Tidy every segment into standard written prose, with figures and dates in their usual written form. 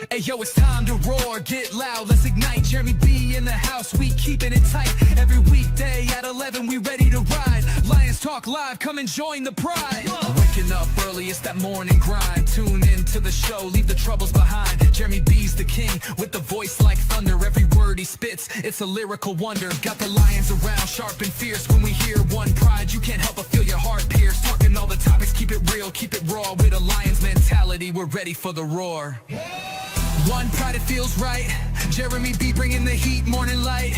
Hey yo, it's time to roar, get loud, let's ignite. Jeremy B in the house, we keeping it tight. Every weekday at 11, we ready to ride. Lions Talk Live, come and join the pride. Waking up early, it's that morning grind. Tune in to the show, leave the troubles behind. Jeremy B's the king, with the voice like thunder. Every word he spits, it's a lyrical wonder. Got the lions around, sharp and fierce. When we hear one pride, you can't help but feel your heart pierce. Talking all the topics, keep it real, keep it raw. With a lion's mentality, we're ready for the roar. One pride, it feels right. Jeremy B bringing the heat, morning light.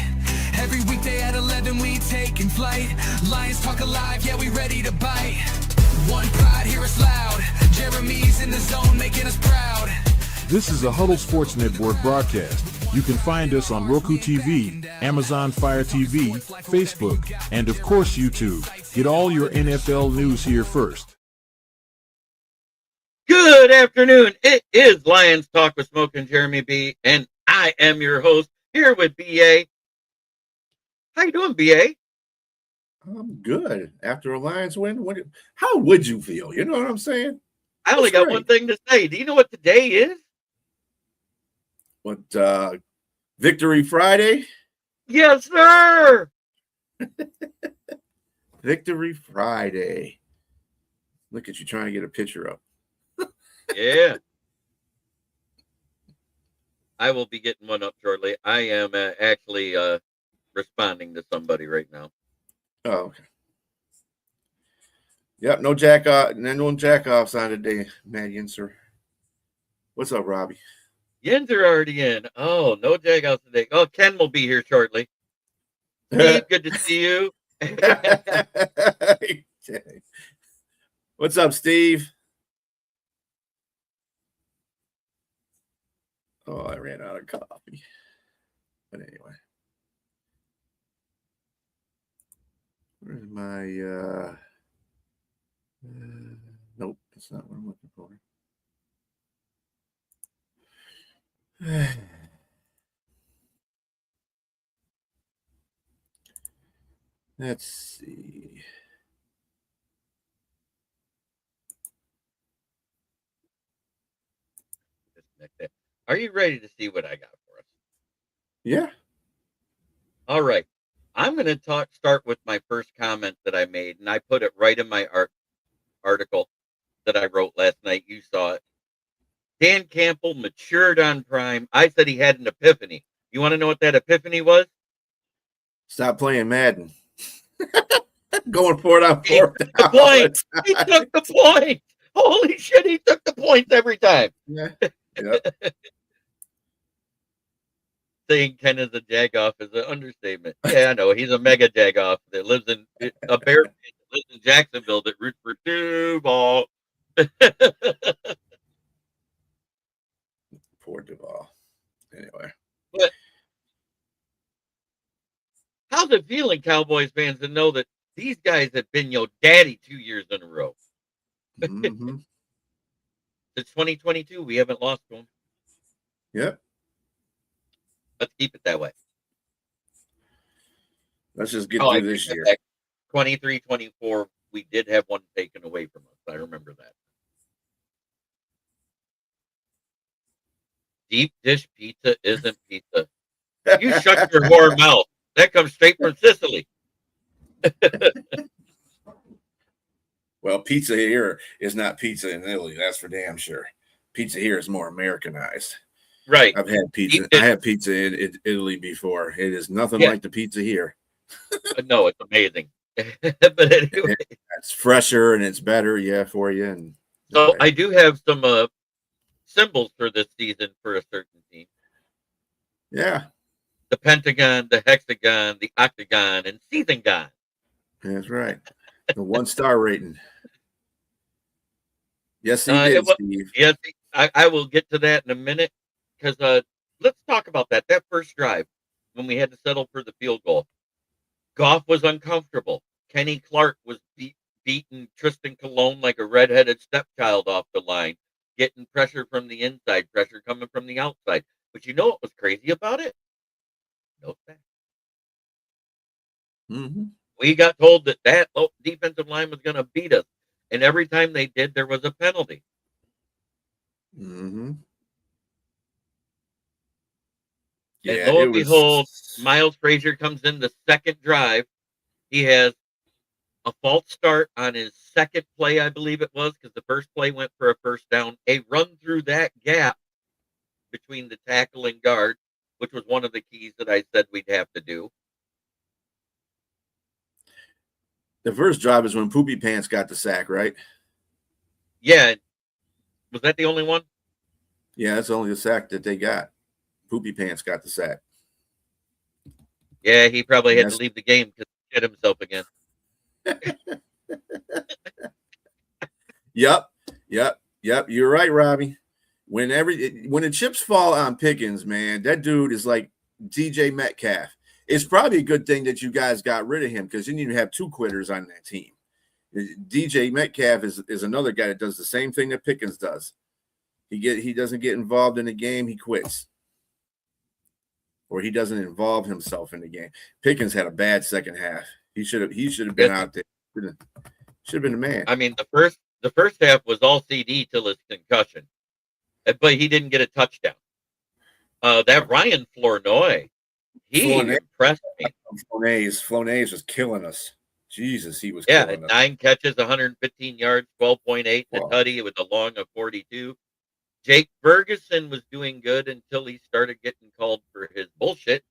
Every weekday at 11 we taking flight. Lions Talk Alive, yeah, we ready to bite. One pride, hear us loud. Jeremy's in the zone, making us proud. This is a Huddle Sports Network broadcast. You can find us on Roku TV, Amazon Fire TV, Facebook, and of course YouTube. Get all your NFL news here first. Good afternoon. It is Lions Talk with Smoke and Jeremy B, and I am your host here with BA. How you doing, BA? I'm good. After a Lions win, how would you feel? You know what I'm saying? I only got one thing to say. Do you know what today is? What, Victory Friday? Yes, sir. Victory Friday. Look at you trying to get a picture up. Yeah. I will be getting one up shortly. I am actually responding to somebody right now. Oh, okay. Yep, no jack off, no jack offs on today, Matt Yinser. What's up, Robbie? Yins are already in. Oh, no jag out today. Oh, Ken will be here shortly. Steve, good to see you. What's up, Steve? Oh, I ran out of coffee. But anyway. Where's my nope, that's not what I'm looking for. Let's see. Are you ready to see what I got for us? Yeah. All right. I'm going to start with my first comment that I made, and I put it right in my article that I wrote last night. You saw it. Dan Campbell matured on Prime. I said he had an epiphany. You want to know what that epiphany was? Stop playing Madden. Going for it on fourth down. The point. He took the point. Holy shit, he took the points every time. Yeah. Yep. Saying Ken is a jagoff is an understatement. Yeah, I know. He's a mega jagoff that lives in a bear that lives in Jacksonville that roots for Duval. Poor Duval. Anyway. But how's it feeling, Cowboys fans, to know that these guys have been your daddy 2 years in a row? Mm-hmm. Since 2022, we haven't lost to them. Yep. Let's keep it that way. Let's just get through this year. 23-24, we did have one taken away from us. I remember that. Deep dish pizza isn't pizza. You shut your whore mouth. That comes straight from Sicily. Well, pizza here is not pizza in Italy. That's for damn sure. Pizza here is more Americanized. Right. I've had pizza. I had pizza in Italy before. It is nothing like the pizza here. No, it's amazing. But anyway, it's fresher and it's better, for you. And so I do have some symbols for this season for a certain team. Yeah. The pentagon, the hexagon, the octagon, and season-gon. That's right. The 1-star rating. Yes, he did, Steve. Yes, I will get to that in a minute. Because let's talk about that first drive when we had to settle for the field goal. Goff was uncomfortable. Kenny Clark was beating Tristan Colon like a redheaded stepchild off the line, getting pressure from the inside, pressure coming from the outside. But you know what was crazy about it? No thanks. Mm-hmm. We got told that defensive line was going to beat us. And every time they did, there was a penalty. Mm-hmm. And Yeah, lo it and behold, was. Miles Frazier comes in the second drive. He has a false start on his second play, I believe it was, because the first play went for a first down. A run through that gap between the tackle and guard, which was one of the keys that I said we'd have to do. The first drive is when Poopy Pants got the sack, right? Yeah, was that the only one? Yeah, that's only the sack that they got. Poopy Pants got the sack. Yeah, he probably And had to that's leave the game because he shit himself again. Yep, yep. You're right, Robbie. When the chips fall on Pickens, man, that dude is like DJ Metcalf. It's probably a good thing that you guys got rid of him because then you have two quitters on that team. DJ Metcalf is another guy that does the same thing that Pickens does. He doesn't get involved in the game, he quits. Or he doesn't involve himself in the game. Pickens had a bad second half. He should have been out there. Should have been the man. I mean, the first half was all CD till his concussion, but he didn't get a touchdown. That Ryan Flournoy, he impressed me. Flonase was killing us. Jesus, he was Yeah, killing us. 9 catches, 115 yards, 12.8 to Wow. Tuddy with a long of 42. Jake Ferguson was doing good until he started getting called for his bullshit.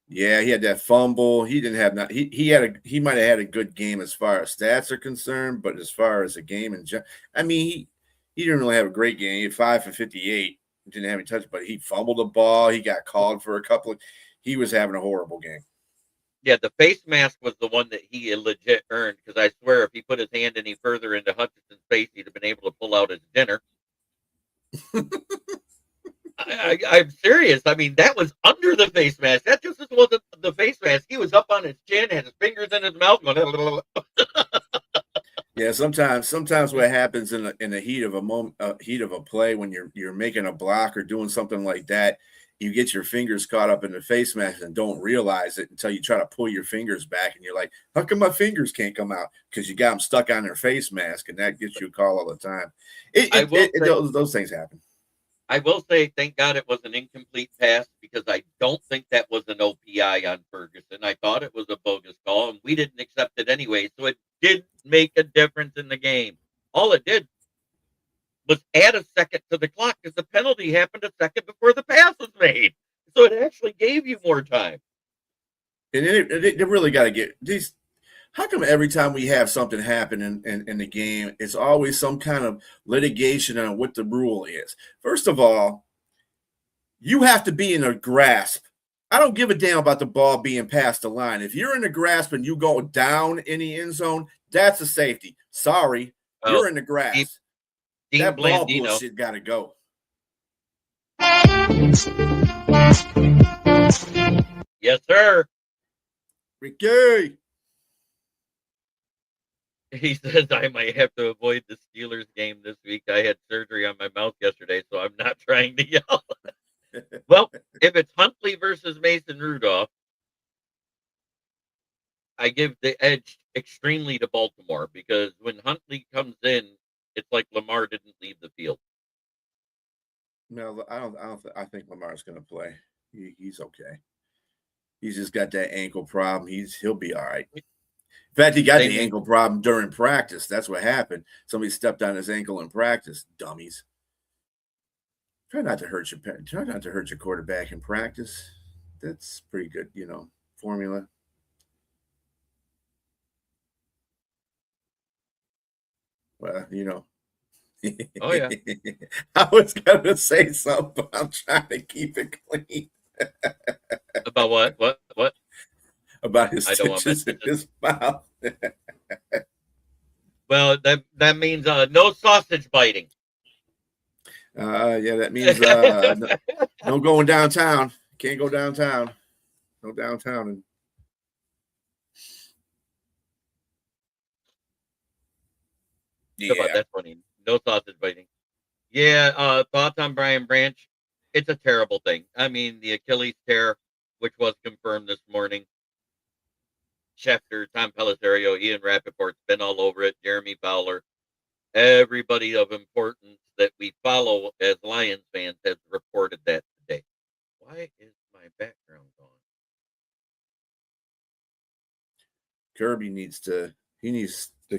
Yeah, he had that fumble. He didn't have not. He might have had a good game as far as stats are concerned, but as far as a game and I mean, he didn't really have a great game. He had 5 for 58. Didn't have any touch, but he fumbled the ball. He got called for a couple of. He was having a horrible game. Yeah, the face mask was the one that he legit earned because I swear if he put his hand any further into Hutchinson's face, he'd have been able to pull out his dinner. I'm serious. I mean, that was under the face mask. That just wasn't the face mask. He was up on his chin, had his fingers in his mouth, going. Yeah, sometimes what happens in the heat of a moment, heat of a play when you're making a block or doing something like that, you get your fingers caught up in the face mask and don't realize it until you try to pull your fingers back and you're like, how come my fingers can't come out? Because you got them stuck on their face mask and that gets you a call all the time. Those things happen. I will say, thank God it was an incomplete pass because I don't think that was an OPI on Ferguson. I thought it was a bogus call, and we didn't accept it anyway. So it did make a difference in the game. All it did was add a second to the clock because the penalty happened a second before the pass was made. So it actually gave you more time. And they really got to get these. How come every time we have something happen in the game, it's always some kind of litigation on what the rule is? First of all, you have to be in a grasp. I don't give a damn about the ball being past the line. If you're in a grasp and you go down in the end zone, that's a safety. Sorry, you're in the grasp. Dean That ball Blandino. bullshit got to go. Yes, sir. Ricky. He says I might have to avoid the Steelers game this week. I had surgery on my mouth yesterday, so I'm not trying to yell. Well, if it's Huntley versus Mason Rudolph, I give the edge extremely to Baltimore because when Huntley comes in, it's like Lamar didn't leave the field. No, I think Lamar's going to play. He's okay. He's just got that ankle problem. He'll be all right. In fact, he got the ankle problem during practice. That's what happened. Somebody stepped on his ankle in practice. Dummies. Try not to hurt your quarterback in practice. That's pretty good, formula. Well, Oh, yeah. I was going to say something, but I'm trying to keep it clean. About what? About his stitches in his mouth. Well, that means no sausage biting. Yeah, that means no going downtown. Can't go downtown. No downtown. Yeah, that's funny. No sausage biting. Yeah, thoughts on Brian Branch? It's a terrible thing. I mean, the Achilles tear, which was confirmed this morning. Schefter, Tom Pellisario, Ian Rappaport's been all over it. Jeremy Fowler, everybody of importance that we follow as Lions fans has reported that today. Why is my background gone? Kirby needs to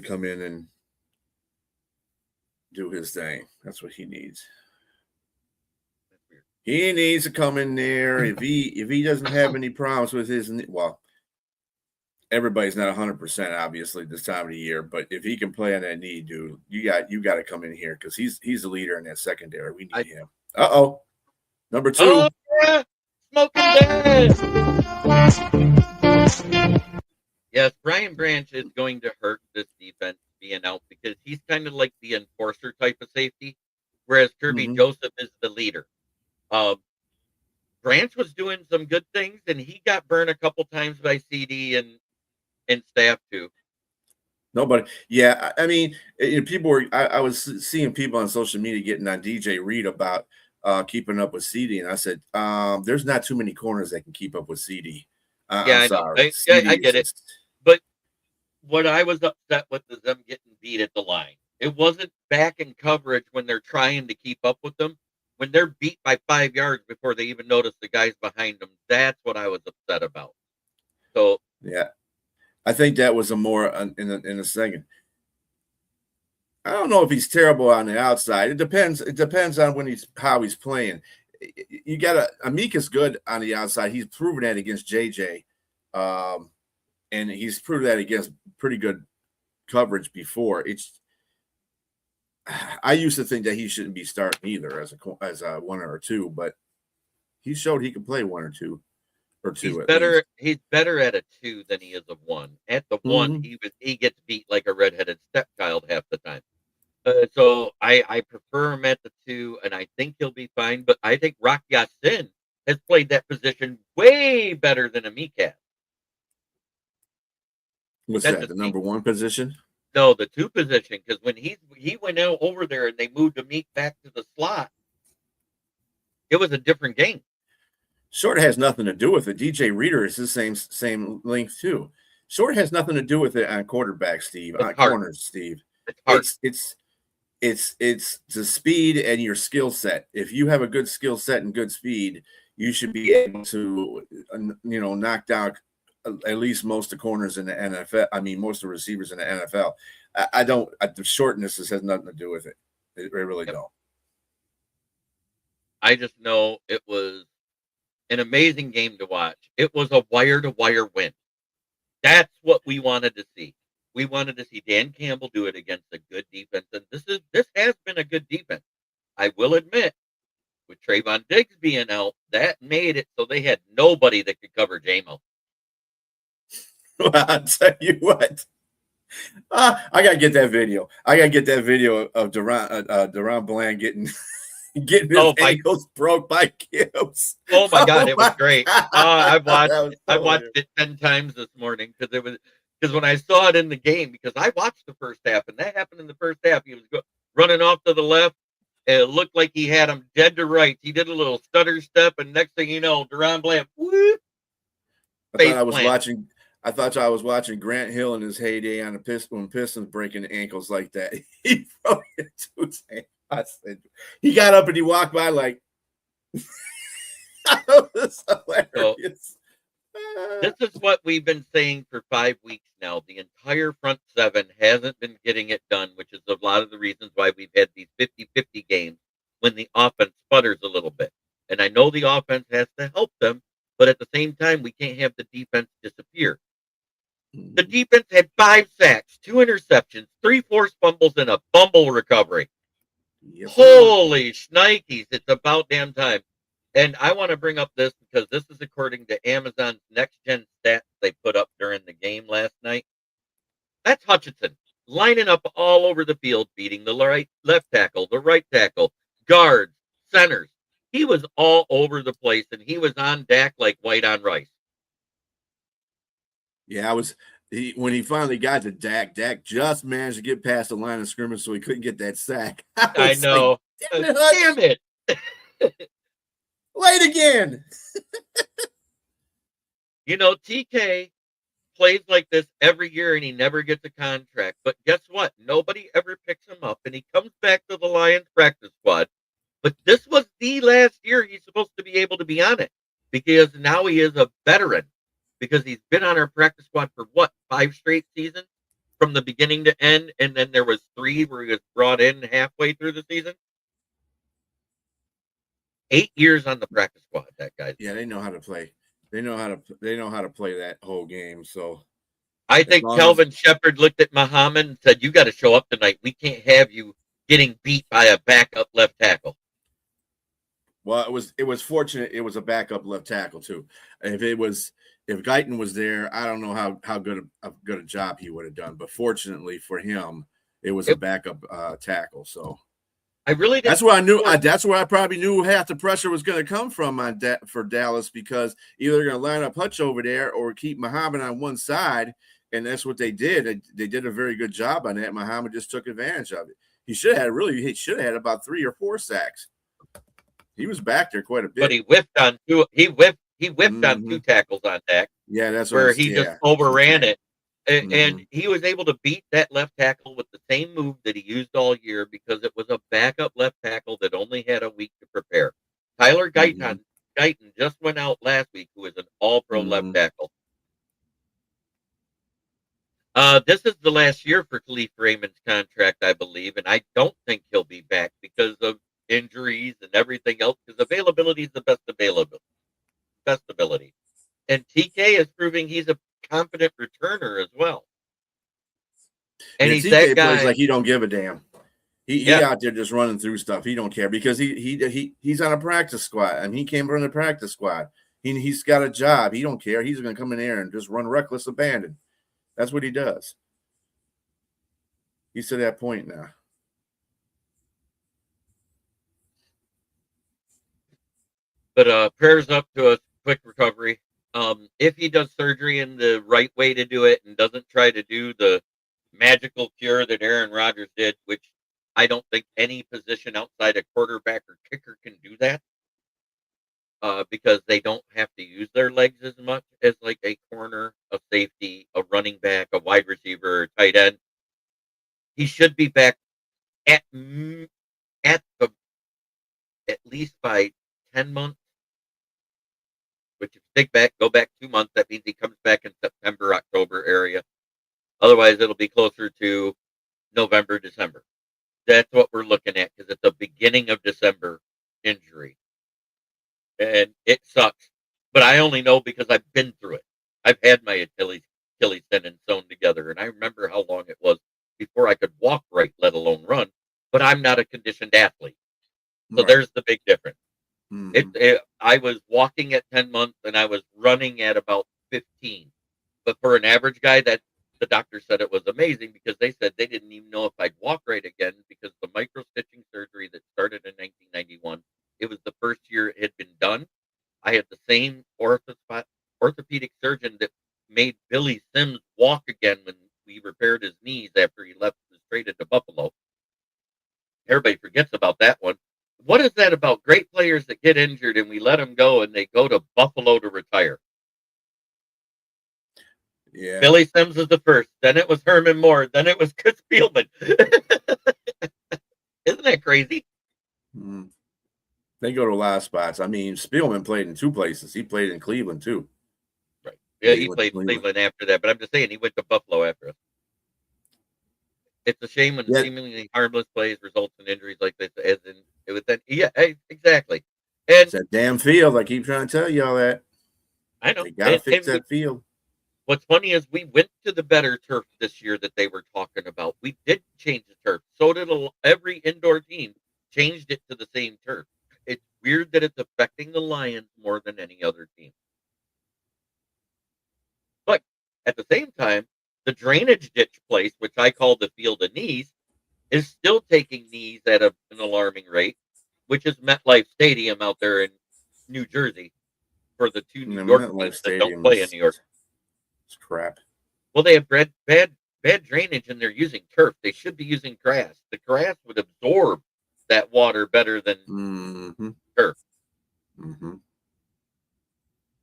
come in and do his thing. That's what he needs. That's weird. He needs to come in there. If he doesn't have any problems with his, well, everybody's not 100% obviously this time of the year, but if he can play on that knee, dude, you got to come in here because he's the leader in that secondary. We need him. Number 2. Oh, yeah. Smoking dead. Yes, Brian Branch is going to hurt this defense being out because he's kind of like the enforcer type of safety, whereas Kirby Joseph is the leader. Branch was doing some good things, and he got burned a couple times by CD and staff too. Nobody. Yeah, I mean, people were. I was seeing people on social media getting on DJ Reed about keeping up with CD, and I said, "There's not too many corners that can keep up with CD." Yeah, I'm sorry. I get it. But what I was upset with is them getting beat at the line. It wasn't back in coverage when they're trying to keep up with them. When they're beat by 5 yards before they even notice the guys behind them, that's what I was upset about. So yeah, I think that was a more in a second. I don't know if he's terrible on the outside. It depends. It depends on how he's playing. You got Amika's good on the outside. He's proven that against JJ, and he's proven that against pretty good coverage before. I used to think that he shouldn't be starting either as a 1 or 2, but he showed he could play 1 or 2 or 2. He's better at a 2 than he is a 1. At the 1, he gets beat like a redheaded stepchild half the time. So I prefer him at the 2, and I think he'll be fine. But I think Rock Yassin has played that position way better than Amika. What's that? The number 1 position? No, the 2 position. Because when he went out over there and they moved Amik back to the slot, it was a different game. Short has nothing to do with it. DJ Reader is the same length too. Short has nothing to do with it on quarterback, Steve. On corners, Steve. It's the speed and your skill set. If you have a good skill set and good speed, you should be able to, knock down at least most of the corners in the NFL. I mean, most of the receivers in the NFL. The shortness has nothing to do with it. It really don't. I just know it was an amazing game to watch. It was a wire-to-wire win. That's what we wanted to see. We wanted to see Dan Campbell do it against a good defense, and this has been a good defense. I will admit, with Trayvon Diggs being out, that made it so they had nobody that could cover Jamo. Well, I'll tell you what. I gotta get that video. I gotta get that video of Deron Bland getting his ankles broke by Gibbs. Oh my God, it was great. I watched it 10 times this morning because when I saw it in the game, because I watched the first half, and that happened in the first half. He was running off to the left. And it looked like he had him dead to rights. He did a little stutter step, and next thing you know, Deron Bland, whoop, I thought I was watching Grant Hill in his heyday on when Pistons breaking ankles like that. He broke it to his hand. I said, he got up and he walked by like, that was hilarious. This is what we've been saying for 5 weeks now. The entire front 7 hasn't been getting it done, which is a lot of the reasons why we've had these 50-50 games when the offense sputters a little bit. And I know the offense has to help them, but at the same time, we can't have the defense disappear. The defense had 5 sacks, 2 interceptions, 3 forced fumbles, and a fumble recovery. Yep. Holy shnikes, it's about damn time. And I want to bring up this because this is according to Amazon's next-gen stats they put up during the game last night. That's Hutchinson lining up all over the field, beating the left tackle, the right tackle, guards, centers. He was all over the place, and he was on Dak like white on rice. Yeah, when he finally got to Dak just managed to get past the line of scrimmage, so he couldn't get that sack. I know. Like, damn it. Late again. TK plays like this every year, and he never gets a contract. But guess what? Nobody ever picks him up, and he comes back to the Lions practice squad. But this was the last year he's supposed to be able to be on it. because now he is a veteran because he's been on our practice squad for what, 5 straight seasons from the beginning to end, and then there was 3 where he was brought in halfway through the season. 8 years on the practice squad, that guy. Yeah, they know how to play. They know how to play that whole game. So I think Kelvin Shepard looked at Muhammad and said, "You got to show up tonight. We can't have you getting beat by a backup left tackle." Well, it was fortunate it was a backup left tackle too. If Guyton was there, I don't know how good a job he would have done. But fortunately for him, it was a backup tackle. So I really didn't. That's where I knew. That's where I probably knew half the pressure was going to come from for Dallas, because either they're going to line up Hutch over there or keep Muhammad on one side, and that's what they did. They did a very good job on that. Muhammad just took advantage of it. He should have had about 3 or 4 sacks. He was back there quite a bit, but he whipped on 2. He whipped on 2 tackles on Dak. Yeah, that's where he just overran it. And he was able to beat that left tackle with the same move that he used all year because it was a backup left tackle that only had a week to prepare. Tyler Guyton just went out last week, who is an all-pro left tackle. This is the last year for Khalif Raymond's contract, I believe, and I don't think he'll be back because of injuries and everything else, because availability is the best ability. And TK is proving he's a confident returner as well. And he's TK that guy plays like he don't give a damn. He out there just running through stuff. He don't care because he's on a practice squad, and he came from the practice squad. He's got a job. He don't care. He's going to come in there and just run reckless abandon. That's what he does. He's to that point now. But prayers up to a quick recovery. If he does surgery in the right way to do it and doesn't try to do the magical cure that Aaron Rodgers did, which I don't think any position outside a quarterback or kicker can do that, because they don't have to use their legs as much as like a corner, a safety, a running back, a wide receiver, or tight end. He should be back at least by 10 months. Which if you go back 2 months, that means he comes back in September, October area. Otherwise, it'll be closer to November, December. That's what we're looking at, because it's a beginning of December injury. And it sucks. But I only know because I've been through it. I've had my Achilles tendon sewn together, and I remember how long it was before I could walk right, let alone run. But I'm not a conditioned athlete. So there's the big difference. I was walking at 10 months and I was running at about 15. But for an average guy, that the doctor said it was amazing, because they said they didn't even know if I'd walk right again, because the micro-stitching surgery that started in 1991, it was the first year it had been done. I had the same orthopedic surgeon that made Billy Sims walk again when we repaired his knees after he left and traded to Buffalo. Everybody forgets about that one. What is that about great players that get injured and we let them go and they go to Buffalo to retire? Yeah. Billy Sims was the first. Then it was Herman Moore. Then it was Chris Spielman. Isn't that crazy? They go to a lot of spots. I mean, Spielman played in 2 places. He played in Cleveland too. Right. Yeah, he played Cleveland after that. But I'm just saying he went to Buffalo after us. It's a shame when seemingly harmless plays results in injuries like this. Exactly. And it's that damn field. I keep trying to tell y'all that. I know. They gotta fix that field. What's funny is we went to the better turf this year that they were talking about. We did change the turf. So did every indoor team changed it to the same turf. It's weird that it's affecting the Lions more than any other team. But at the same time, the drainage ditch place, which I call the field of knees, is still taking knees at an alarming rate, which is MetLife Stadium out there in New Jersey for the 2 New York teams that don't play in New York. It's crap. Well, they have bad drainage and they're using turf. They should be using grass. The grass would absorb that water better than turf.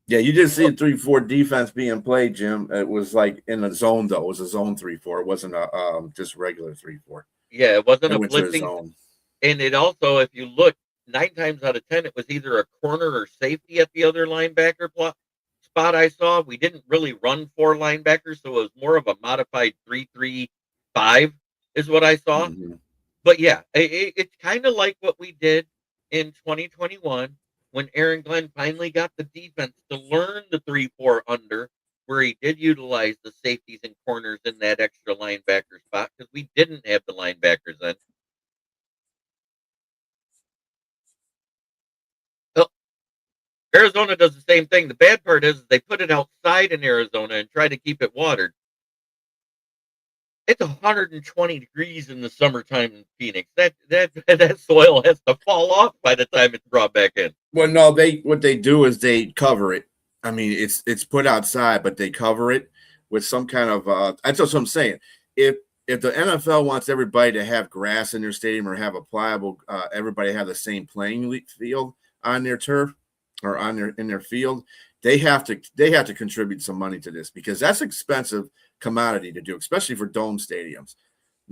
Yeah, you did see a 3-4 defense being played, Jim. It was like in a zone, though. It was a zone 3-4. It wasn't a just regular 3-4. Yeah, it wasn't a blitzing zone. And it also, if you look, 9 times out of 10, it was either a corner or safety at the other linebacker spot I saw. We didn't really run 4 linebackers, so it was more of a modified 3-3-5 is what I saw. Mhm. But yeah, it's kind of like what we did in 2021 when Aaron Glenn finally got the defense to learn the 3-4 under, where he did utilize the safeties and corners in that extra linebacker spot because we didn't have the linebackers then. Well, Arizona does the same thing. The bad part is they put it outside in Arizona and try to keep it watered. It's 120 degrees in the summertime in Phoenix. That soil has to fall off by the time it's brought back in. Well, no, what they do is they cover it. I mean, it's put outside, but they cover it with some kind of. That's what I'm saying. If the NFL wants everybody to have grass in their stadium or have a pliable, everybody have the same playing field on their turf or in their field, they have to contribute some money to this because that's expensive commodity to do, especially for dome stadiums.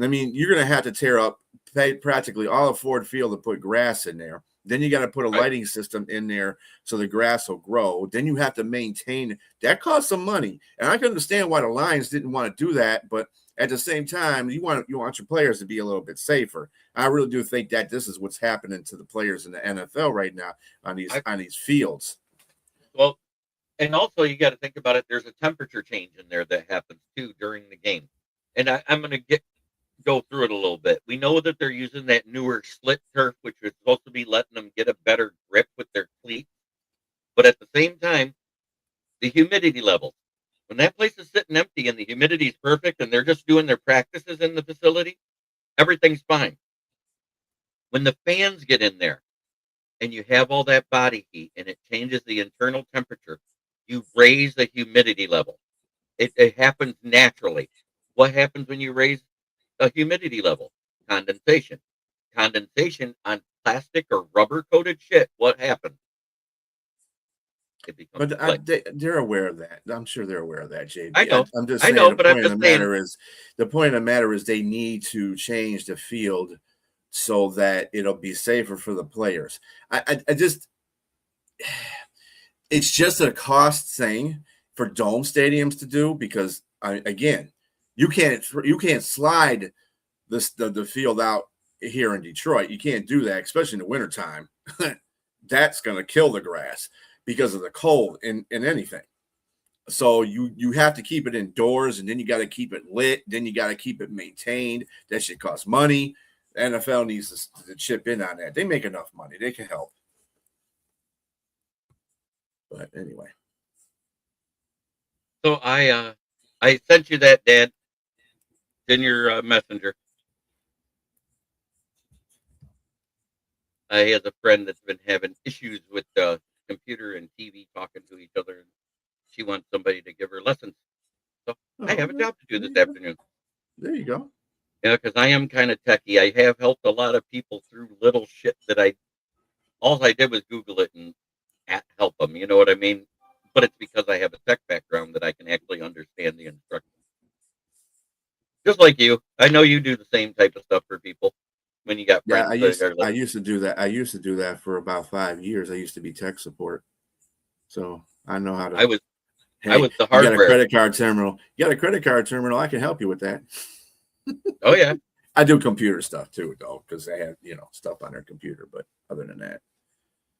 I mean, you're going to have to tear up practically all of Ford Field to put grass in there. Then you got to put a lighting system in there so the grass will grow. Then you have to maintain. That costs some money, and I can understand why the Lions didn't want to do that. But at the same time, you want your players to be a little bit safer. I really do think that this is what's happening to the players in the NFL right now on these fields. Well, and also you got to think about it. There's a temperature change in there that happens too during the game, and I'm going to go through it a little bit. We know that they're using that newer slit turf, which is supposed to be letting them get a better grip with their cleats. But at the same time, the humidity level, when that place is sitting empty and the humidity is perfect and they're just doing their practices in the facility, everything's fine. When the fans get in there and you have all that body heat and it changes the internal temperature, you raise the humidity level. It happens naturally. What happens when you raise a humidity level? Condensation. Condensation on plastic or rubber coated shit. What happens? It becomes They're aware of that. I'm sure they're aware of that, JB. I know. I'm just I saying. know, but I'm just saying. The point of the matter is they need to change the field so that it'll be safer for the players. It's just a cost thing for dome stadiums to do because again, you can't slide the field out here in Detroit. You can't do that, especially in the wintertime. That's going to kill the grass because of the cold in anything. So you have to keep it indoors, and then you got to keep it lit. Then you got to keep it maintained. That shit costs money. The NFL needs to chip in on that. They make enough money. They can help. But anyway. So I sent you that, Dad. It's in your messenger. He has a friend that's been having issues with computer and TV talking to each other. And she wants somebody to give her lessons. So I have a job to do this afternoon. There you go. Yeah, because I am kind of techie. I have helped a lot of people through little shit that all I did was Google it and help them. You know what I mean? But it's because I have a tech background that I can actually understand the instructions. Just like you. I know you do the same type of stuff for people when you got friends. Yeah, I used to do that. I used to do that for about 5 years. I used to be tech support. So I know how to. I was the hardware. You got a credit card terminal. You got a credit card terminal. I can help you with that. Oh, yeah. I do computer stuff too, though, because they have, stuff on their computer. But other than that.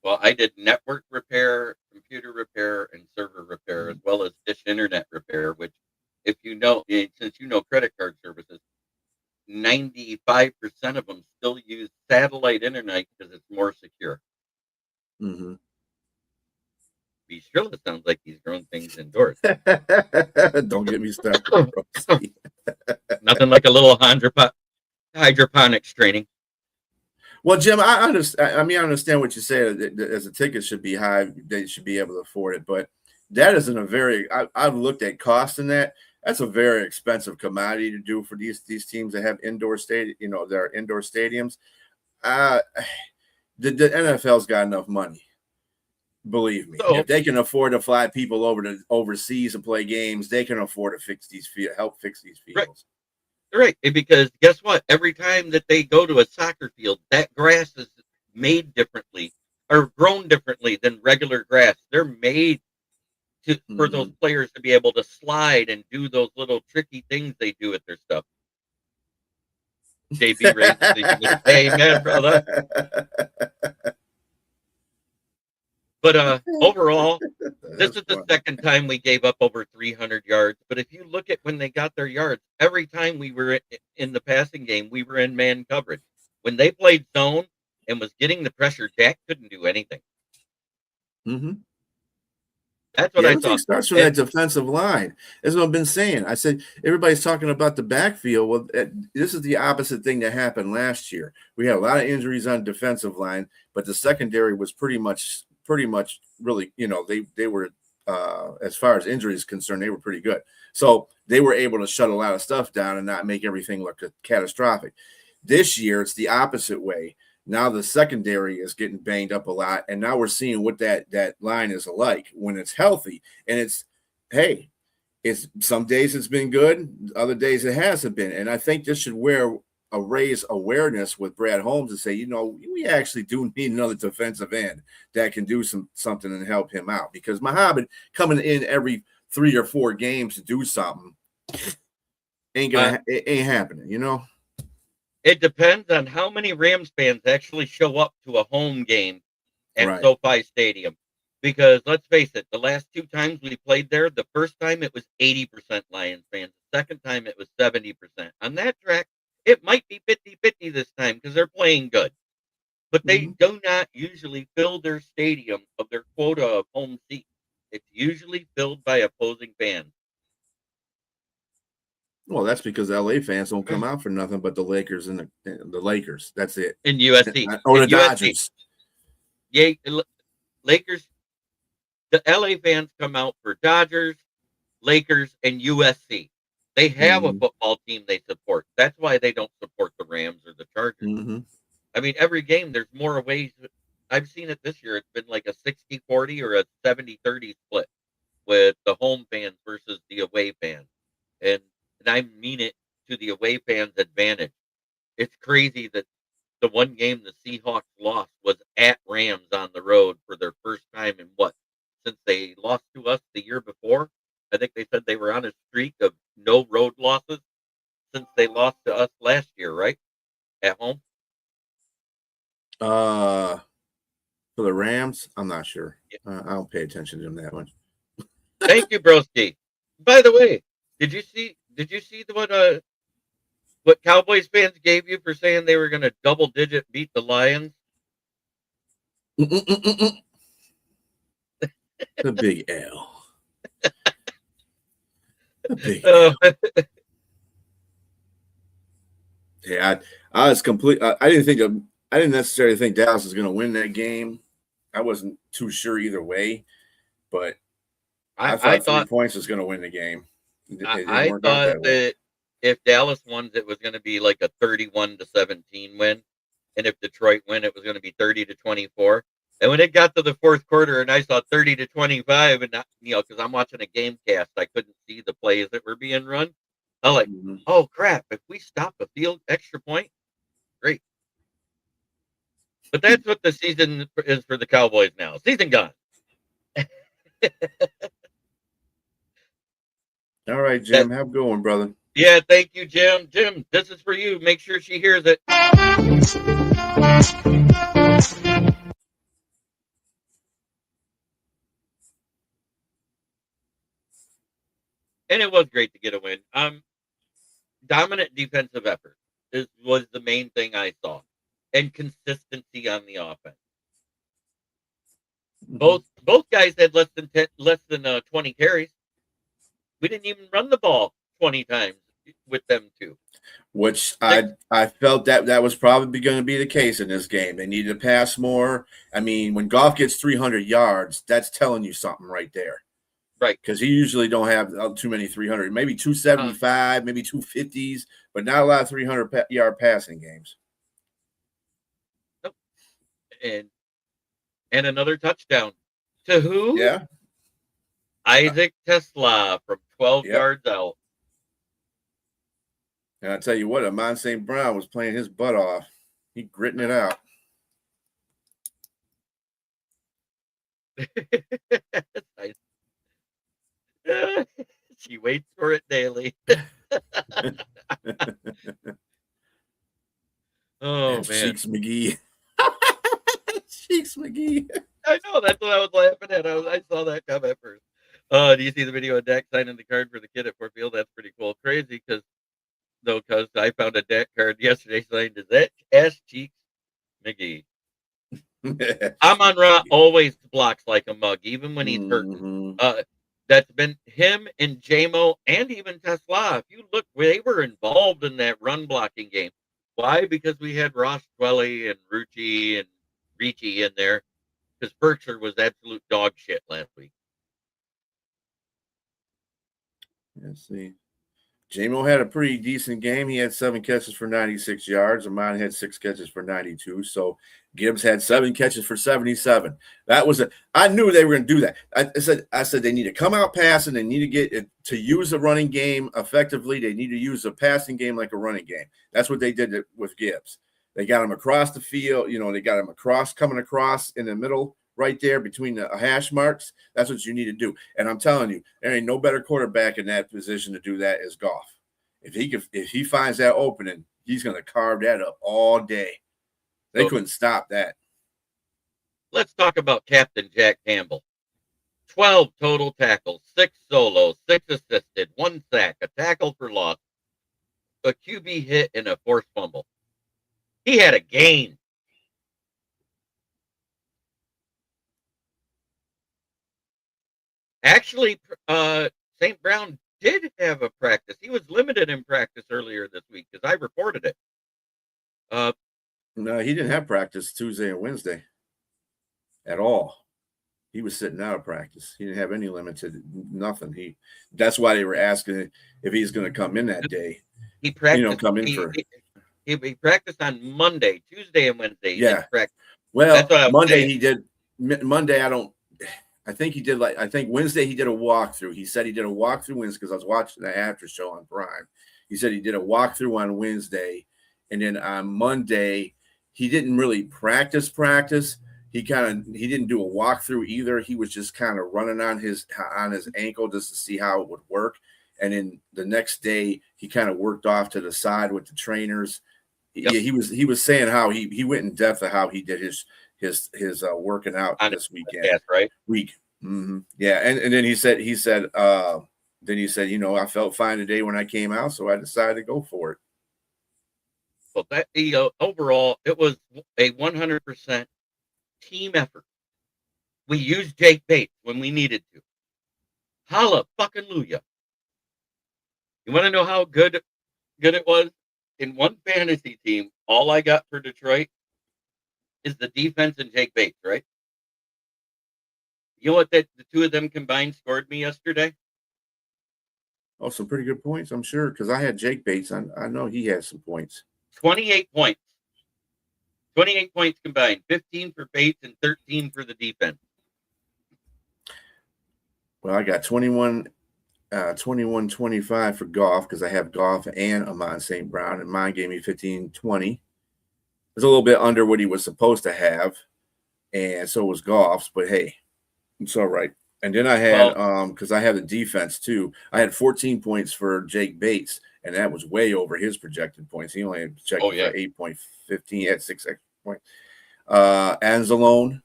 Well, I did network repair, computer repair, and server repair, as well as dish internet repair, which, if you know, since you know credit card services, 95% of them still use satellite internet because it's more secure. Mm-hmm. Be sure that sounds like he's growing things indoors. Don't get me started. Nothing like a little hydroponics training. Well, Jim, I understand what you say. As a ticket should be high, they should be able to afford it. But that isn't a very. I've looked at cost in that. That's a very expensive commodity to do for these teams that have indoor their indoor stadiums. The NFL's got enough money. Believe me, if they can afford to fly people over to overseas to play games, they can afford to help fix these fields. Right, because guess what? Every time that they go to a soccer field, that grass is made differently or grown differently than regular grass. They're made for those players to be able to slide and do those little tricky things they do with their stuff. JB raises the humidity. Amen, brother. But overall, this is the second time we gave up over 300 yards. But if you look at when they got their yards, every time we were in the passing game, we were in man coverage. When they played zone and was getting the pressure, Dak couldn't do anything. That's what I Everything saw. starts from that defensive line. That's what I've been saying. I said everybody's talking about the backfield. Well, this is the opposite thing that happened last year. We had a lot of injuries on defensive line, but the secondary was pretty much really, they were as far as injuries concerned, they were pretty good. So they were able to shut a lot of stuff down and not make everything look catastrophic. This year, it's the opposite way. Now the secondary is getting banged up a lot, and now we're seeing what that line is like when it's healthy. And it's some days it's been good, other days it hasn't been. And I think this should raise awareness with Brad Holmes to say, we actually do need another defensive end that can do something and help him out. Because Muhammad coming in every 3 or 4 games to do something ain't happening, It depends on how many Rams fans actually show up to a home game at SoFi Stadium. Because let's face it, the last 2 times we played there, the first time it was 80% Lions fans. The second time it was 70%. On that track, it might be 50-50 this time because they're playing good. But they do not usually fill their stadium of their quota of home seats. It's usually filled by opposing fans. Well, that's because LA fans don't come out for nothing but the Lakers and the Lakers. That's it. In USC. Or the in Dodgers. Yeah, Lakers. The LA fans come out for Dodgers, Lakers, and USC. They have a football team they support. That's why they don't support the Rams or the Chargers. I mean, every game, there's more ways. I've seen it this year. It's been like a 60-40 or a 70-30 split with the home fans versus the away fans. And I mean it to the away fans' advantage. It's crazy that the one game the Seahawks lost was at Rams on the road for their first time in since they lost to us the year before. I think they said they were on a streak of no road losses since they lost to us last year, right? At home. For the Rams, I'm not sure. I don't pay attention to them that much. Thank you, Broski. By the way, did you see what Cowboys fans gave you for saying they were going to double-digit beat the Lions? The big L. The big L. Yeah, I was complete. I didn't necessarily think Dallas was going to win that game. I wasn't too sure either way, but I thought 3 points was going to win the game. I thought that if Dallas won, it was going to be like a 31-17 win, and if Detroit won, it was going to be 30-24. And when it got to the fourth quarter, and I saw 30-25, and because I'm watching a game cast, I couldn't see the plays that were being run. I'm like, oh crap! If we stop a field extra point, great. But that's what the season is for the Cowboys now. Season gone. All right, Jim. Have a good one, brother. Yeah, thank you, Jim. Jim, this is for you. Make sure she hears it. And it was great to get a win. Dominant defensive effort was the main thing I saw, and consistency on the offense. Both guys had less than 20 carries. We didn't even run the ball 20 times with them too. Which I felt that was probably going to be the case in this game. They needed to pass more. I mean, when Goff gets 300 yards, that's telling you something right there. Right. Because he usually don't have too many 300. Maybe 275, maybe 250s, but not a lot of 300-yard passing games. Nope. And another touchdown. To who? Yeah. Isaac Tesla from 12 yards out. And I tell you what, Amon St. Brown was playing his butt off. He gritting it out. Nice. She waits for it daily. Oh And man, Cheeks McGee. Cheeks McGee. I know that's what I was laughing at. I saw that come at first. Do you see the video of Dak signing the card for the kid at Fort Field? That's pretty cool. Crazy because I found a Dak card yesterday signed as S Cheeks McGee. Amon Ra always blocks like a mug, even when he's hurting. Mm-hmm. That's been him and Jamo and even Tesla. If you look, they were involved in that run blocking game. Why? Because we had Ross Twelly and Rucci and Ricci in there. Because Berkshire was absolute dog shit last week. Let's see. Jamo had a pretty decent game. He had 7 catches for 96 yards. Amon had 6 catches for 92. So Gibbs had 7 catches for 77. I knew they were going to do that. I said they need to come out passing. They need to get it to use the running game effectively. They need to use the passing game like a running game. That's what they did with Gibbs. They got him across the field. They got him coming across in the middle right there between the hash marks. That's what you need to do. And I'm telling you, there ain't no better quarterback in that position to do that as Goff. If he finds that opening, he's going to carve that up all day. They couldn't stop that. Let's talk about Captain Jack Campbell. 12 total tackles, 6 solos, 6 assisted, 1 sack, a tackle for loss, a QB hit, and a forced fumble. He had a game. Actually, St. Brown did have a practice. He was limited in practice earlier this week because I reported it. No, he didn't have practice Tuesday and Wednesday at all. He was sitting out of practice. He didn't have any limited nothing. That's why they were asking if he's going to come in that day. He practiced. He practiced on Monday, Tuesday, and Wednesday. Yeah. Well, Monday he did. Monday I think Wednesday he did a walkthrough. He said he did a walkthrough Wednesday because I was watching the after show on Prime. He said he did a walkthrough on Wednesday, and then on Monday he didn't really practice. He didn't do a walkthrough either. He was just kind of running on his ankle just to see how it would work. And then the next day he kind of worked off to the side with the trainers. Yep. He was saying how he went in depth of how he did his working out this weekend. That's right. Mm-hmm. Yeah, and then he said I felt fine today when I came out, so I decided to go for it. Well, that overall it was a 100% team effort. We used Jake Bates when we needed to. Holla fucking Luya. You want to know how good it was? In one fantasy team, all I got for Detroit is the defense and Jake Bates, right? You know what the two of them combined scored me yesterday? Oh, some pretty good points, I'm sure, because I had Jake Bates. I know he had some points. 28 points. 28 points combined. 15 for Bates and 13 for the defense. Well, I got 21-25 for Goff because I have Goff and Amon St. Brown, and mine gave me 15-20. It's a little bit under what he was supposed to have, and so was Goff's, but hey, it's all right. And then I had because I have the defense too. I had 14 points for Jake Bates, and that was way over his projected points. He only had projected for 8.15 at 6 points. Anzalone,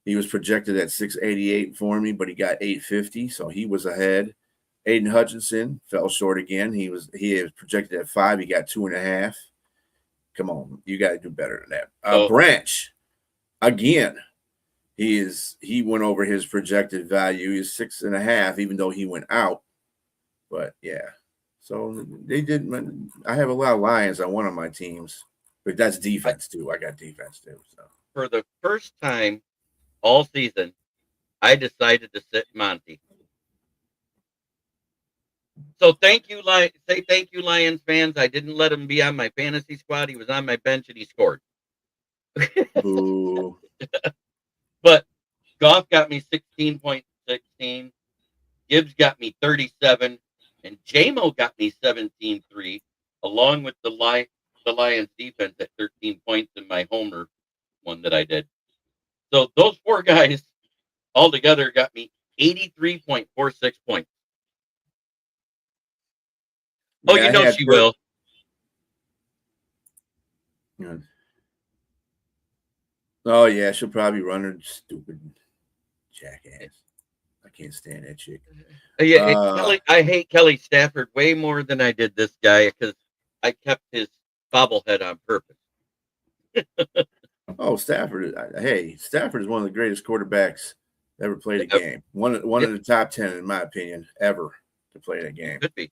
he was projected at 688 for me, but he got 850, so he was ahead. Aiden Hutchinson fell short again. He was projected at 5. He got 2.5. Come on, you got to do better than that. Branch, again, he went over his projected value. He's 6.5, even though he went out. But yeah, so they did. I have a lot of Lions on one of my teams, but that's defense too. I got defense too. So for the first time all season, I decided to sit Monty. So thank you, Lions fans. I didn't let him be on my fantasy squad. He was on my bench and he scored. Ooh. But Goff got me 16.16. Gibbs got me 37. And Jamo got me 17-3, along with the Lions defense at 13 points in my homer one that I did. So those 4 guys altogether got me 83.46 points. Oh, Yeah, you I know had she will. Oh yeah, she'll probably run her stupid jackass. I can't stand that chick. Yeah, Kelly. I hate Kelly Stafford way more than I did this guy because I kept his bobblehead on purpose. Oh, Stafford. Hey, Stafford is one of the greatest quarterbacks ever played a Yep. game. One of the top 10, in my opinion, ever to play a game. Could be.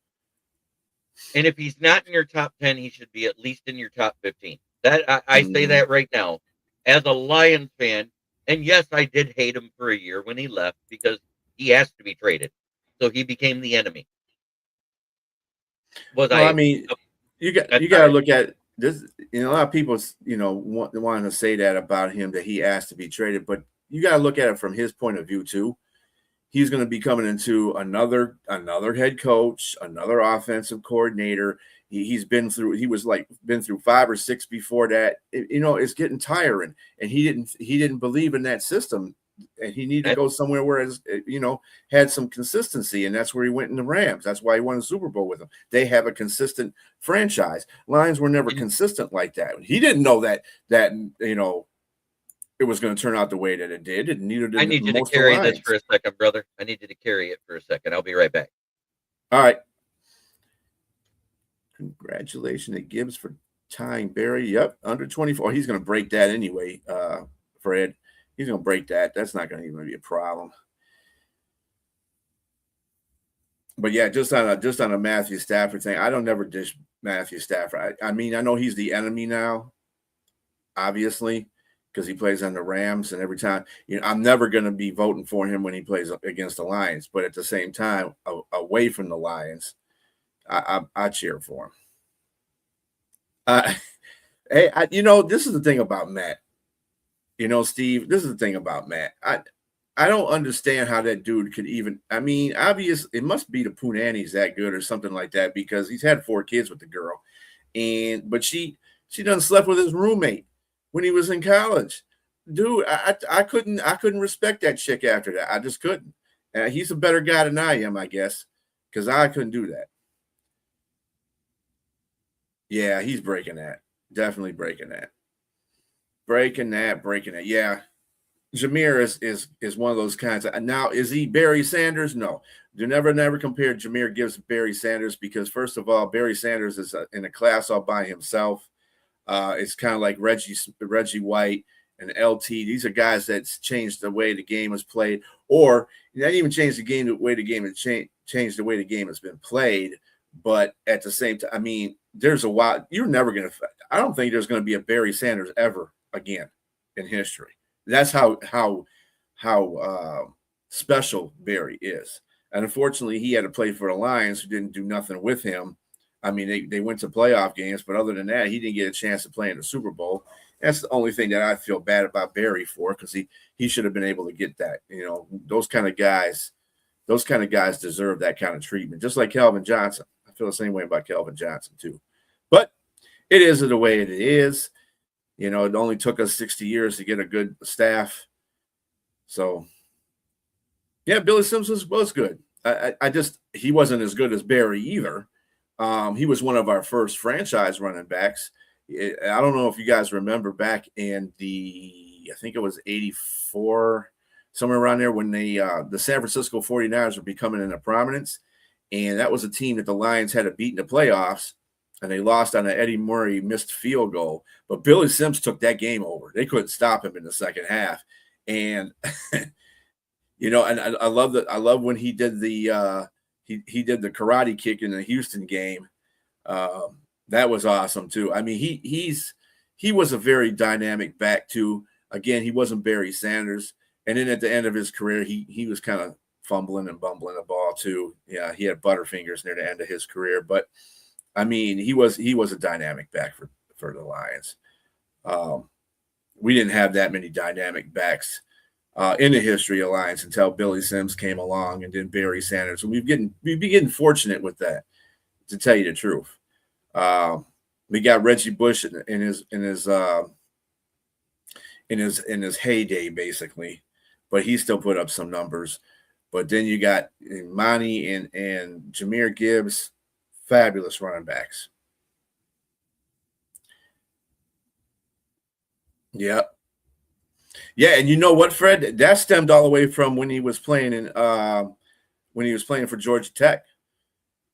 And if he's not in your top 10, he should be at least in your top 15. That I say that right now. As a Lions fan, and yes, I did hate him for a year when he left because he asked to be traded. So he became the enemy. I mean, you got to look at this. A lot of people, wanting to say that about him, that he asked to be traded, but you got to look at it from his point of view too. He's going to be coming into another head coach, another offensive coordinator. He was been through 5 or 6 before that. It's getting tiring, and he didn't believe in that system, and he needed to go somewhere where had some consistency, and that's where he went in the Rams. That's why he won a Super Bowl with them. They have a consistent franchise. Lions were never consistent like that. He didn't know that it was going to turn out the way that it did. And neither did I need you to most carry of the this for a second, brother. I need you to carry it for a second. I'll be right back. All right. Congratulations to Gibbs for tying Barry. Yep, under 24. He's going to break that anyway, Fred. He's going to break that. That's not going to even be a problem. But yeah, just on a Matthew Stafford thing, I don't never dish Matthew Stafford. I mean, I know he's the enemy now, obviously, because he plays on the Rams, and every time, I'm never going to be voting for him when he plays against the Lions. But at the same time, away from the Lions, I cheer for him. Hey, this is the thing about Matt. Steve, this is the thing about Matt. I don't understand how that dude could even. I mean, obviously, it must be the Punani's that good or something like that, because he's had 4 kids with the girl, but she done slept with his roommate when he was in college. Dude, I couldn't respect that chick after that. I just couldn't. He's a better guy than I am, I guess, because I couldn't do that. Yeah, he's breaking that. Definitely breaking that. Breaking that. Yeah. Jameer is one of those kinds of. Now, is he Barry Sanders? No. Do never compare Jameer Gibbs to Barry Sanders, because first of all, Barry Sanders is in a class all by himself. It's kind of like Reggie White and LT. These are guys that's changed the way the game is played, or not even changed the way the game has changed the way the game has been played. But at the same time, I mean, there's a while you're never going to. I don't think there's going to be a Barry Sanders ever again in history. That's how special Barry is. And unfortunately, he had to play for the Lions, who didn't do nothing with him. I mean, they went to playoff games, but other than that, he didn't get a chance to play in the Super Bowl. That's the only thing that I feel bad about Barry for, because he should have been able to get that. Those kind of guys deserve that kind of treatment, just like Calvin Johnson. I feel the same way about Calvin Johnson too. But it is the way it is. It only took us 60 years to get a good staff. So, yeah, Billy Sims was good. He wasn't as good as Barry either. He was one of our first franchise running backs. I don't know if you guys remember back in I think it was 84, somewhere around there, when the San Francisco 49ers were becoming into prominence. And that was a team that the Lions had to beat in the playoffs, and they lost on an Eddie Murray missed field goal. But Billy Sims took that game over. They couldn't stop him in the second half. And, and I love when he did the he did the karate kick in the Houston game. That was awesome too. I mean, he was a very dynamic back too. Again, he wasn't Barry Sanders. And then at the end of his career, he was kind of fumbling and bumbling the ball too. Yeah, he had butterfingers near the end of his career. But I mean, he was a dynamic back for the Lions. We didn't have that many dynamic backs in the history of Lions until Billy Sims came along, and then Barry Sanders. And we've been getting fortunate with that, to tell you the truth. We got Reggie Bush in his heyday, basically. but he still put up some numbers. But then you got Monty and Jahmyr Gibbs, fabulous running backs. Yep. Yeah, and you know what, Fred? That stemmed all the way from when he was playing for Georgia Tech.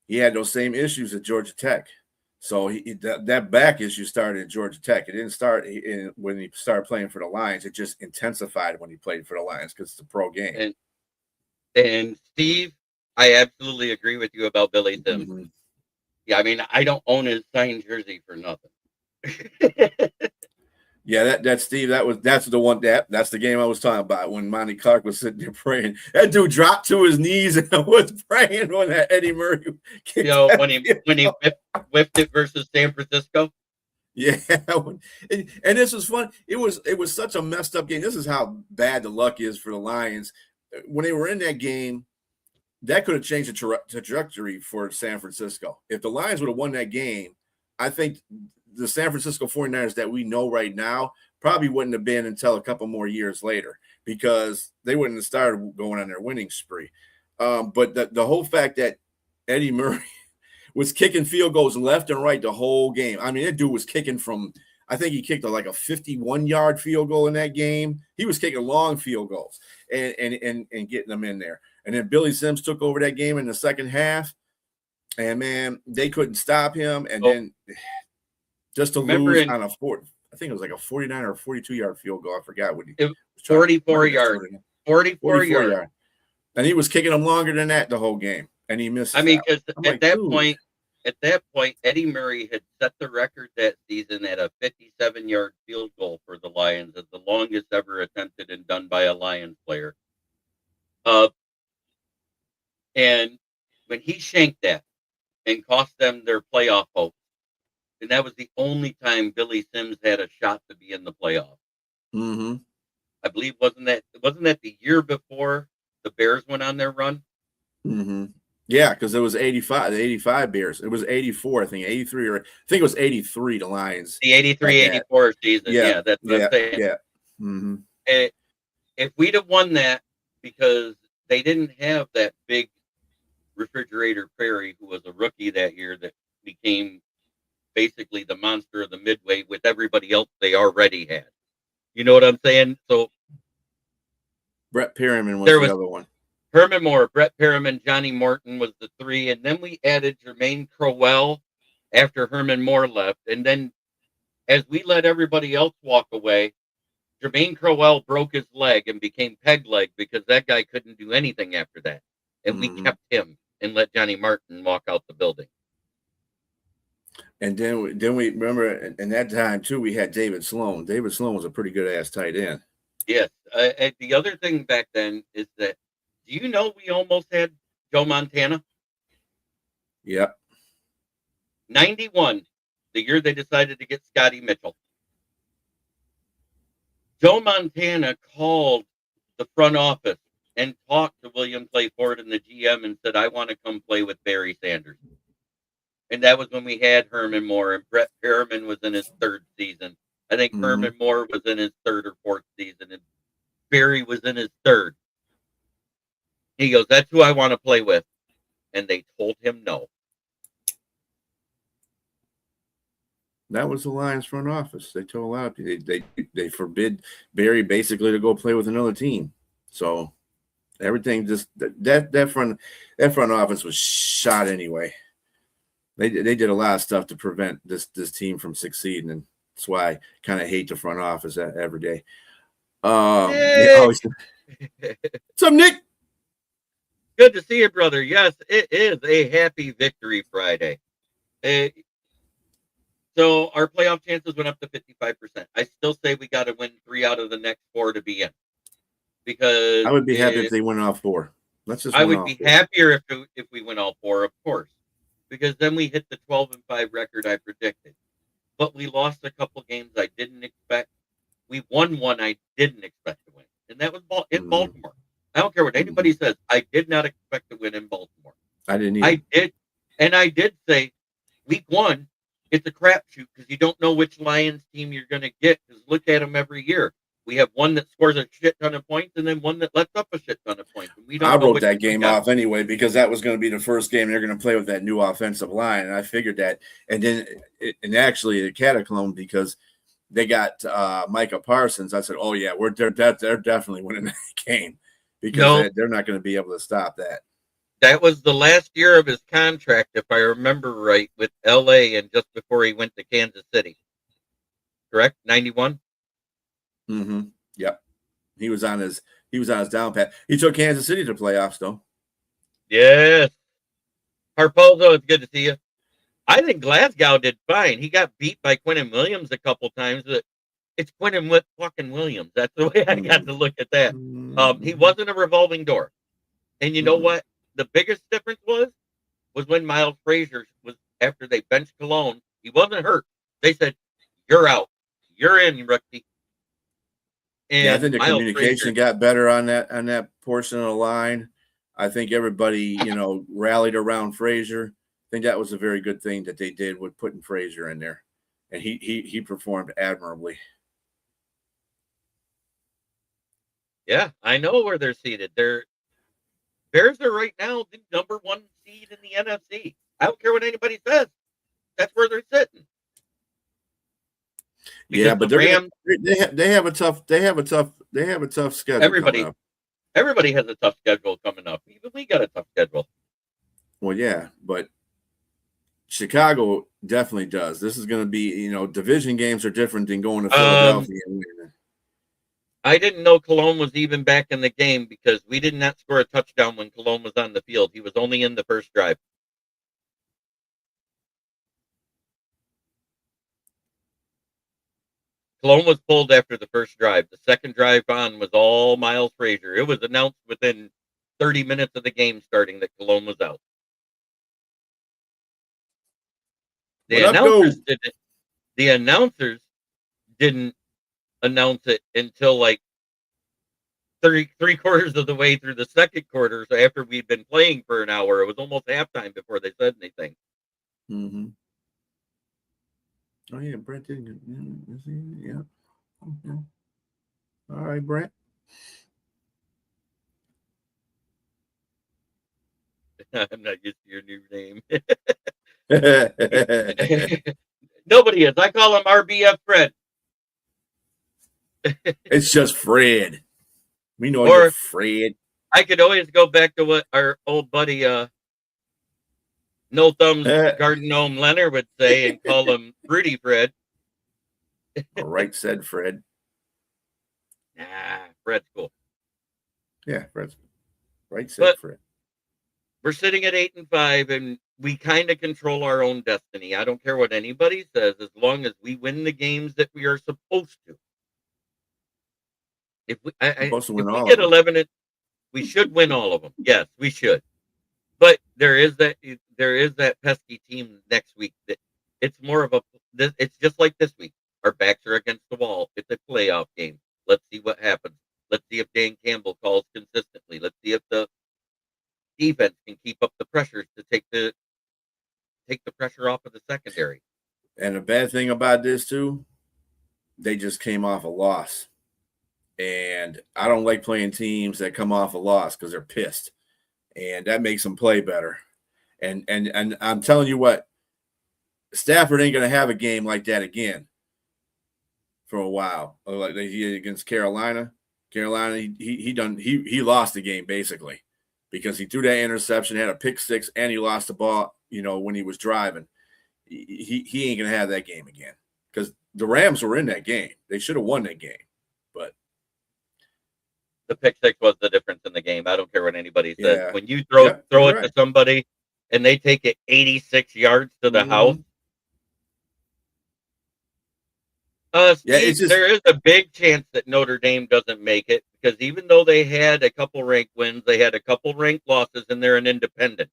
He had those same issues at Georgia Tech. So that back issue started at Georgia Tech. It didn't start when he started playing for the Lions. It just intensified when he played for the Lions because it's a pro game. And Steve, I absolutely agree with you about Billy Sims. Mm-hmm. Yeah, I mean, I don't own his signed jersey for nothing. Yeah, that's Steve. That's the one that's the game I was talking about when Monty Clark was sitting there praying. That dude dropped to his knees and was praying when that Eddie Murray when he whipped it versus San Francisco. Yeah, and this was fun. It was such a messed up game. This is how bad the luck is for the Lions. When they were in that game, that could have changed the trajectory for San Francisco. If the Lions would have won that game, I think the San Francisco 49ers that we know right now probably wouldn't have been until a couple more years later because they wouldn't have started going on their winning spree. But the whole fact that Eddie Murray was kicking field goals left and right the whole game. I mean, that dude was kicking from – I think he kicked like a 51-yard field goal in that game. He was kicking long field goals and getting them in there. And then Billy Sims took over that game in the second half. And, man, they couldn't stop him. And then just to lose on I think it was like a 49 or a 42-yard field goal. I forgot what he was 44 yards. 44 yards. And he was kicking them longer than that the whole game. And he missed. I mean, because at that point, Eddie Murray had set the record that season at a 57-yard field goal for the Lions, as the longest ever attempted and done by a Lions player. And when he shanked that and cost them their playoff hopes, and that was the only time Billy Sims had a shot to be in the playoffs. Mm-hmm. I believe wasn't that the year before the Bears went on their run? Mm-hmm. Yeah, because it was 85, the 85 Bears. It was 84, I think, 83, or I think it was 83, the Lions. The 83-84 season. Yeah, that's what I'm saying. Yeah. Mm-hmm. If we'd have won that, because they didn't have that big refrigerator Perry, who was a rookie that year, that became basically the monster of the Midway with everybody else they already had. You know what I'm saying? So Brett Perriman was the other one. Herman Moore, Brett Perriman, Johnny Morton was the three, and then we added Jermaine Crowell after Herman Moore left. And then as we let everybody else walk away, Jermaine Crowell broke his leg and became peg leg because that guy couldn't do anything after that. And we kept him and let Johnny Martin walk out the building. And then we remember in that time too, we had David Sloan. David Sloan was a pretty good ass tight end. Yes. The other thing back then is that, do you know we almost had Joe Montana? Yep. 91, the year they decided to get Scotty Mitchell. Joe Montana called the front office and talked to William Clay Ford and the GM and said, I want to come play with Barry Sanders. And that was when we had Herman Moore, and Brett Perriman was in his third season. I think Herman Moore was in his third or fourth season, and Barry was in his third. He goes, that's who I want to play with. And they told him no. That was the Lions front office. They told a lot of people they forbid Barry basically to go play with another team. So everything just that front office was shot anyway. They did a lot of stuff to prevent this team from succeeding, and that's why I kind of hate the front office every day. What's up, Nick? Good to see you, brother. Yes, it is a happy victory Friday. So our playoff chances went up to 55%. I still say we got to win 3 out of the next 4 to be in. Because I would be happy if they win all 4. I would be happier if we win all 4, of course, because then we hit the 12-5 record I predicted. But we lost a couple games I didn't expect. We won one I didn't expect to win, and that was in Baltimore. I don't care what anybody says. I did not expect to win in Baltimore. I didn't either. I did say week 1, it's a crapshoot because you don't know which Lions team you're going to get, because look at them every year. We have one that scores a shit ton of points, and then one that lets up a shit ton of points. And we don't I know wrote which that one we game got. off anyway because that was going to be the first game they're going to play with that new offensive line, and I figured that. And then, and actually, the Cataclysm because they got Micah Parsons. I said, "Oh yeah, they're definitely winning that game because No, they're not going to be able to stop that." that was the last year of his contract, if I remember right, with LA, and just before he went to Kansas City. Correct? 91? Mm-hmm. Yep. He was on his down pat. He took Kansas City to playoffs though. Yes. Harpozo, it's good to see you. I think Glasgow did fine. He got beat by Quinnen Williams a couple times, but it's Quinnen with fucking Williams. That's the way I got to look at that. He wasn't a revolving door. And you know what? The biggest difference was when Miles Frazier was, after they benched Cologne, he wasn't hurt. They said, "You're out. You're in, rookie." Yeah, I And think the Miles communication Frazier, got better on that portion of the line. I think everybody, rallied around Frazier. I think that was a very good thing that they did with putting Frazier in there, and he performed admirably. yeah, I know where they're seated. Bears are right now the number 1 seed in the NFC. I don't care what anybody says. That's where they're sitting. Because Yeah, but the Rams, they have a tough schedule coming up. everybody has a tough schedule coming up. Even we got a tough schedule. Well, yeah, but Chicago definitely does. This is going to be, division games are different than going to Philadelphia and winning. I didn't know Cologne was even back in the game because we did not score a touchdown when Cologne was on the field. He was only in the first drive. Cologne was pulled after the first drive. The second drive on was all Miles Frazier. It was announced within 30 minutes of the game starting that Cologne was out. The announcers didn't announce it until like three quarters of the way through the second quarter. So after we'd been playing for an hour, it was almost halftime before they said anything. Mm-hmm. Oh yeah, Brett didn't. Yeah. Okay. All right, Brett. I'm not used to your new name. Nobody is. I call him RBF Fred. It's just Fred. We know Or you're Fred. I could always go back to what our old buddy No Thumbs Garden Gnome Leonard would say and call him Fruity Fred. All right, said Fred. Nah, Fred's cool. Yeah, Fred's right, said Fred. We're sitting at 8-5, and we kind of control our own destiny. I don't care what anybody says, as long as we win the games that we are supposed to. If we get 11, we should win all of them. Yes, we should. But there is that pesky team next week that it's more of it's just like this week. Our backs are against the wall. It's a playoff game. Let's see what happens. Let's see if Dan Campbell calls consistently. Let's see if the defense can keep up the pressures to take the pressure off of the secondary. And the bad thing about this too, they just came off a loss. And I don't like playing teams that come off a loss because they're pissed. And that makes them play better. And I'm telling you what, Stafford ain't going to have a game like that again for a while. Like they did against Carolina. He lost the game basically because he threw that interception, had a pick six, and he lost the ball, when he was driving. He ain't going to have that game again because the Rams were in that game. They should have won that game. But the pick six was the difference in the game. I don't care what anybody says. Yeah. When you throw it to somebody and they take it 86 yards to the house. Steve, there is a big chance that Notre Dame doesn't make it because even though they had a couple ranked wins, they had a couple ranked losses, and they're an independent.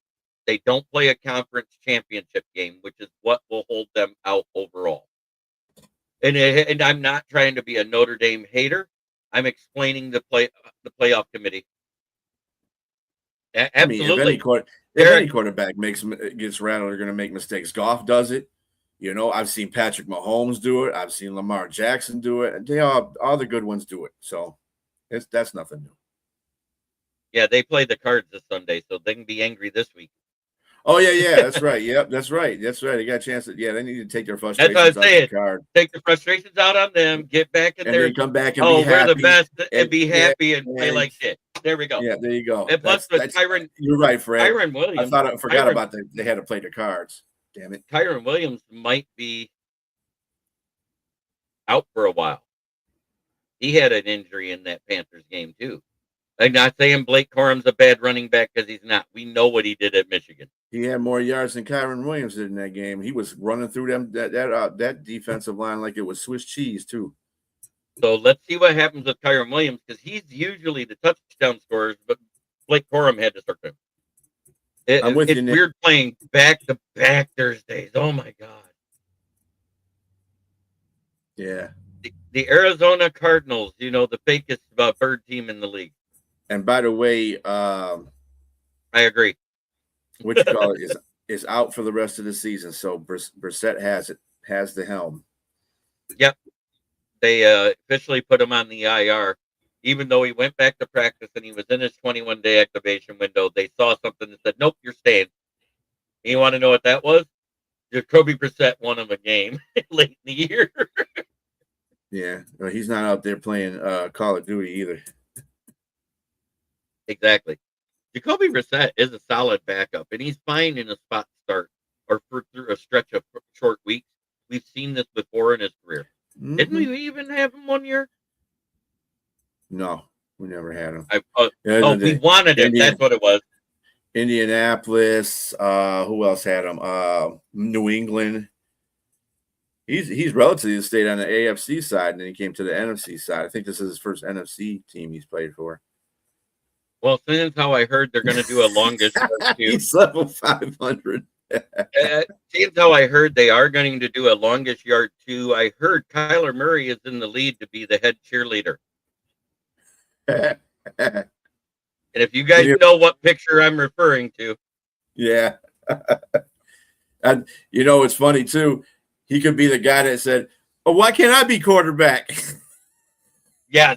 They don't play a conference championship game, which is what will hold them out overall. And I'm not trying to be a Notre Dame hater. I'm explaining the playoff committee. Absolutely. I mean, if any quarterback gets rattled, they're going to make mistakes. Goff does it. You know, I've seen Patrick Mahomes do it. I've seen Lamar Jackson do it. They all the good ones do it. So that's nothing new. Yeah, they play the Cards this Sunday, so they can be angry this week. Oh yeah, that's right. Yep, that's right. They got a chance to. Yeah, they need to take their frustrations That's what I on said. the card. Take the frustrations out on them. Get back in And there. then come back and oh, be we're happy. the best, and be happy and play and- like shit. There we go. Yeah, there you go. And plus, with Tyron, you're right, Fred. Tyron Williams. I forgot Tyron, about they had to play the Cards. Damn it. Tyron Williams might be out for a while. He had an injury in that Panthers game too. I'm not saying Blake Corum's a bad running back because he's not. We know what he did at Michigan. He had more yards than Kyron Williams did in that game. He was running through that defensive line like it was Swiss cheese too. So let's see what happens with Kyron Williams because he's usually the touchdown scorers, but Blake Corum had to start him. I'm with it's you, Nick. weird playing back-to-back Thursdays. Oh my god. Yeah. The Arizona Cardinals, the fakest bird team in the league. And by the way, I agree. What you call it is out for the rest of the season. So Brissett has the helm. Yep. They officially put him on the IR. Even though he went back to practice and he was in his 21-day activation window, they saw something that said, nope, you're staying. And you want to know what that was? Jacoby Brissett won him a game late in the year. Yeah. Well, he's not out there playing Call of Duty either. Exactly. Jacoby Brissett is a solid backup, and he's fine in a spot start or through a stretch of short weeks. We've seen this before in his career. Mm-hmm. Didn't we even have him 1 year? No, we never had him. We wanted him. That's what it was. Indianapolis. Who else had him? New England. He's relatively stayed on the AFC side, and then he came to the NFC side. I think this is his first NFC team he's played for. Well, since how I heard they're going to do a longest yard two. He's level 500. Seems how I heard they are going to do a longest yard two. I heard Kyler Murray is in the lead to be the head cheerleader. And if you guys know what picture I'm referring to. Yeah. And it's funny too. He could be the guy that said, "Oh, why can't I be quarterback?" Yeah.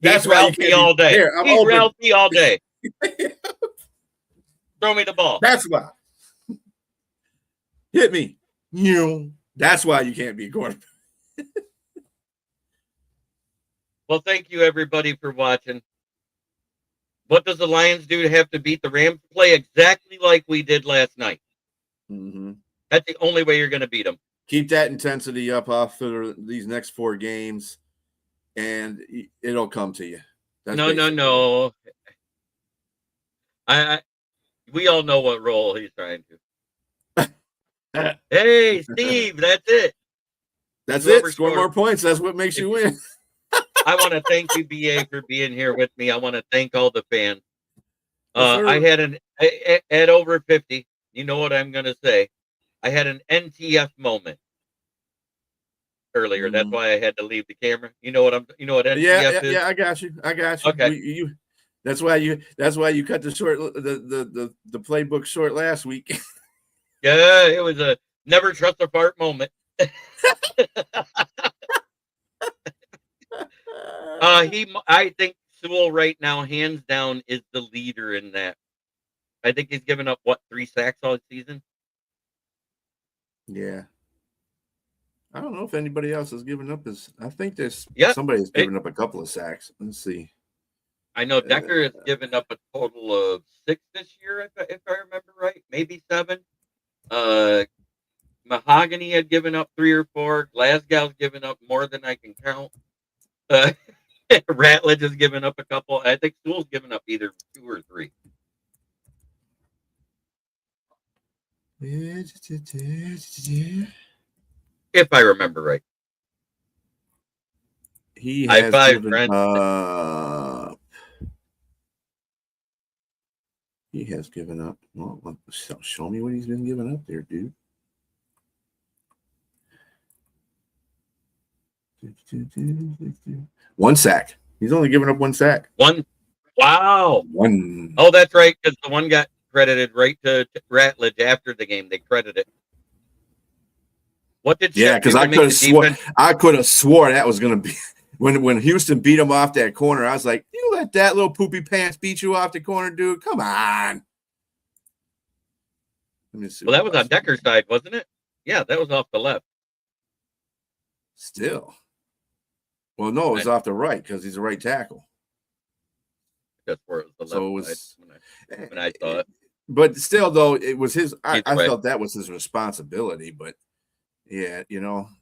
That's why Ralphie all day. Here, He's Ralphie all day. Throw me the ball. That's why. Hit me. That's why you can't be a quarterback. Well, thank you, everybody, for watching. What does the Lions do to have to beat the Rams? Play exactly like we did last night. Mm-hmm. That's the only way you're going to beat them. Keep that intensity up after these next 4 games, and it'll come to you. No. We all know what role he's trying to. Hey, Steve, that's it. That's it. Score more points. That's what makes you win. I want to thank you, BA, for being here with me. I want to thank all the fans. I had at over 50. You know what I'm going to say. I had an NTF moment earlier. Mm-hmm. That's why I had to leave the camera. You know what NTF is? Yeah, I got you. Okay. That's why you cut the short the playbook short last week. Yeah, it was a never trust a fart moment. I think Sewell right now, hands down, is the leader in that. I think he's given up 3 sacks all season. Yeah. I don't know if anybody else has given up I think somebody's given up a couple of sacks. Let's see. I know Decker has given up a total of 6 this year, if I remember right. Maybe 7. Mahogany had given up 3 or 4. Glasgow's given up more than I can count. Ratledge has given up a couple. I think Sewell's given up either 2 or 3. If I remember right. He has given up. He has given up. Well, show me what he's been giving up there, dude. One sack. He's only given up 1 sack. One. Wow. 1. Oh, that's right, because the one got credited right to Ratledge after the game. They credited. What did Yeah, Shep because do to I make could have the swore defense? that was going to be when Houston beat him off that corner. I was like, you let that little poopy pants beat you off the corner, dude? Come on. Let me see. Well, that was on Decker's side, wasn't it? Yeah, that was off the left. Still. Well, no, it was off the right because he's a right tackle. That's where it was the left So it side was, when I saw it. But still, though, it was his. I Either way. felt that was his responsibility. But yeah,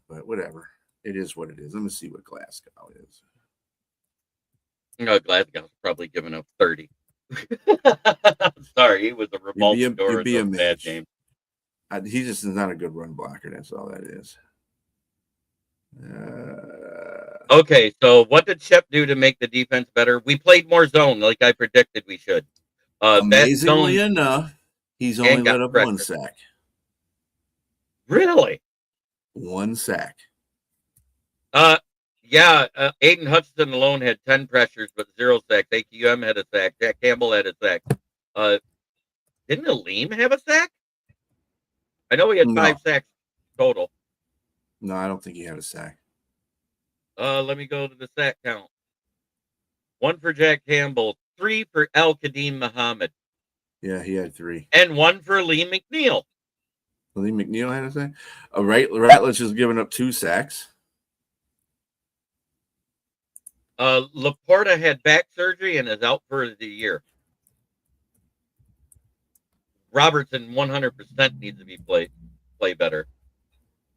but whatever. It is what it is. Let me see what Glasgow is. No, Glasgow's probably giving up 30. Sorry, he was a revolving door in those bad games. He just is not a good run blocker. That's all that is. Okay, so what did Shep do to make the defense better? We played more zone, like I predicted we should. Amazingly enough, he's only let up pressure. 1 sack. Really? 1 sack. Yeah. Aiden Hutchinson alone had 10 pressures, but 0 sacks. AQM had a sack. Jack Campbell had a sack. Didn't Aleem have a sack? I know he had 5 sacks total. No, I don't think he had a sack. Let me go to the sack count. 1 for Jack Campbell, 3 for Al Kadeem Muhammad. Yeah, he had 3. And 1 for Lee McNeil. Lee McNeil had a sack. Ratledge has given up 2 sacks. Laporta had back surgery and is out for the year. Robertson 100% needs to be play better.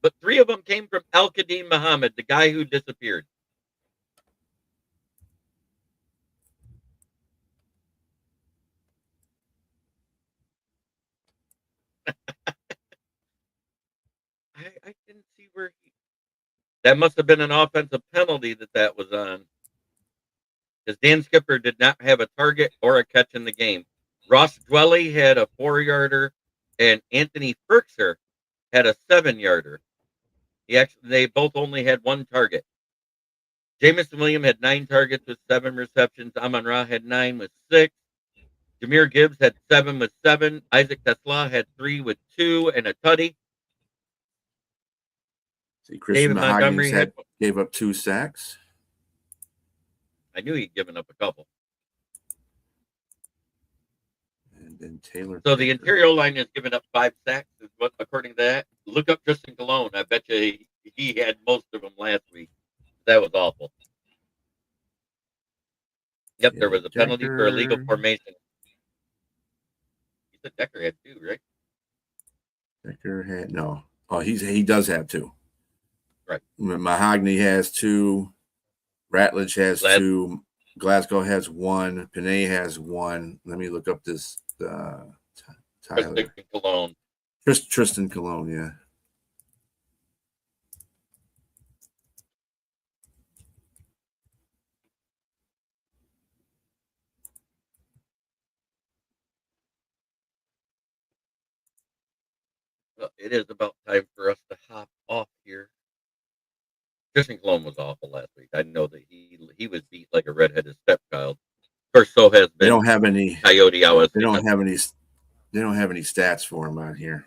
But 3 of them came from Al Kadeem Muhammad, the guy who disappeared. I didn't see where he... That must have been an offensive penalty that was on. Because Dan Skipper did not have a target or a catch in the game. Ross Dwelly had a 4-yarder, and Anthony Firkser had a 7-yarder. They both only had 1 target. Jamison Williams had 9 targets with 7 receptions. Amon Ra had 9 with 6. Jameer Gibbs had 7 with 7. Isaac Tesla had 3 with 2 and a tuddy. See, Christian Montgomery gave up 2 sacks. I knew he'd given up a couple. And then Taylor. So the interior line has given up 5 sacks, is what, according to that. Look up Tristan Colon. I bet you he had most of them last week. That was awful. Yep, there was a penalty for illegal formation. You said Decker had 2, right? Decker had no. Oh, he does have 2. Right. Mahogany has 2. Ratledge has 2. Glasgow has 1. Panay has 1. Let me look up this Tyler. Tristan Colon. Tristan Colon, yeah. Well, it is about time for us to hop off here. Tristan Colon was awful last week. I know that he was beat like a redheaded stepchild. Of course, so has been. They don't have any Coyote hours. They don't have any stats for him on here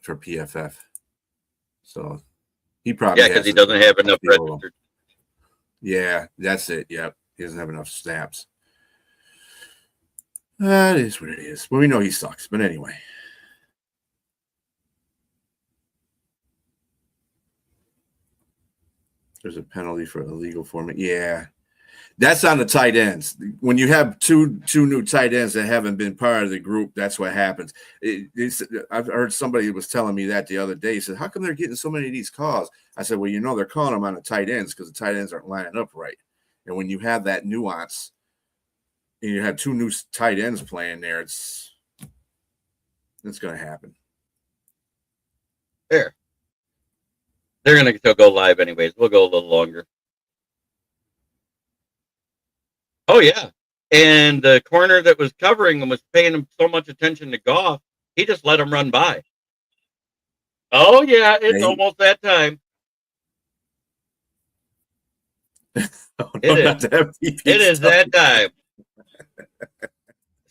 for PFF. So he probably because he doesn't have enough registered. Yeah, that's it. Yep, he doesn't have enough snaps. That is what it is. Well, we know he sucks, but anyway. There's a penalty for illegal formation. Yeah. That's on the tight ends. When you have two new tight ends that haven't been part of the group, that's what happens. I've heard somebody was telling me that the other day. He said, how come they're getting so many of these calls? I said, well, they're calling them on the tight ends because the tight ends aren't lining up right. And when you have that nuance, and you have 2 new tight ends playing there, it's going to happen. There. They're going to still go live anyways. We'll go a little longer. Oh, yeah. And the corner that was covering him was paying him so much attention to Goff, he just let him run by. Oh, yeah, it's almost that time. It is that time.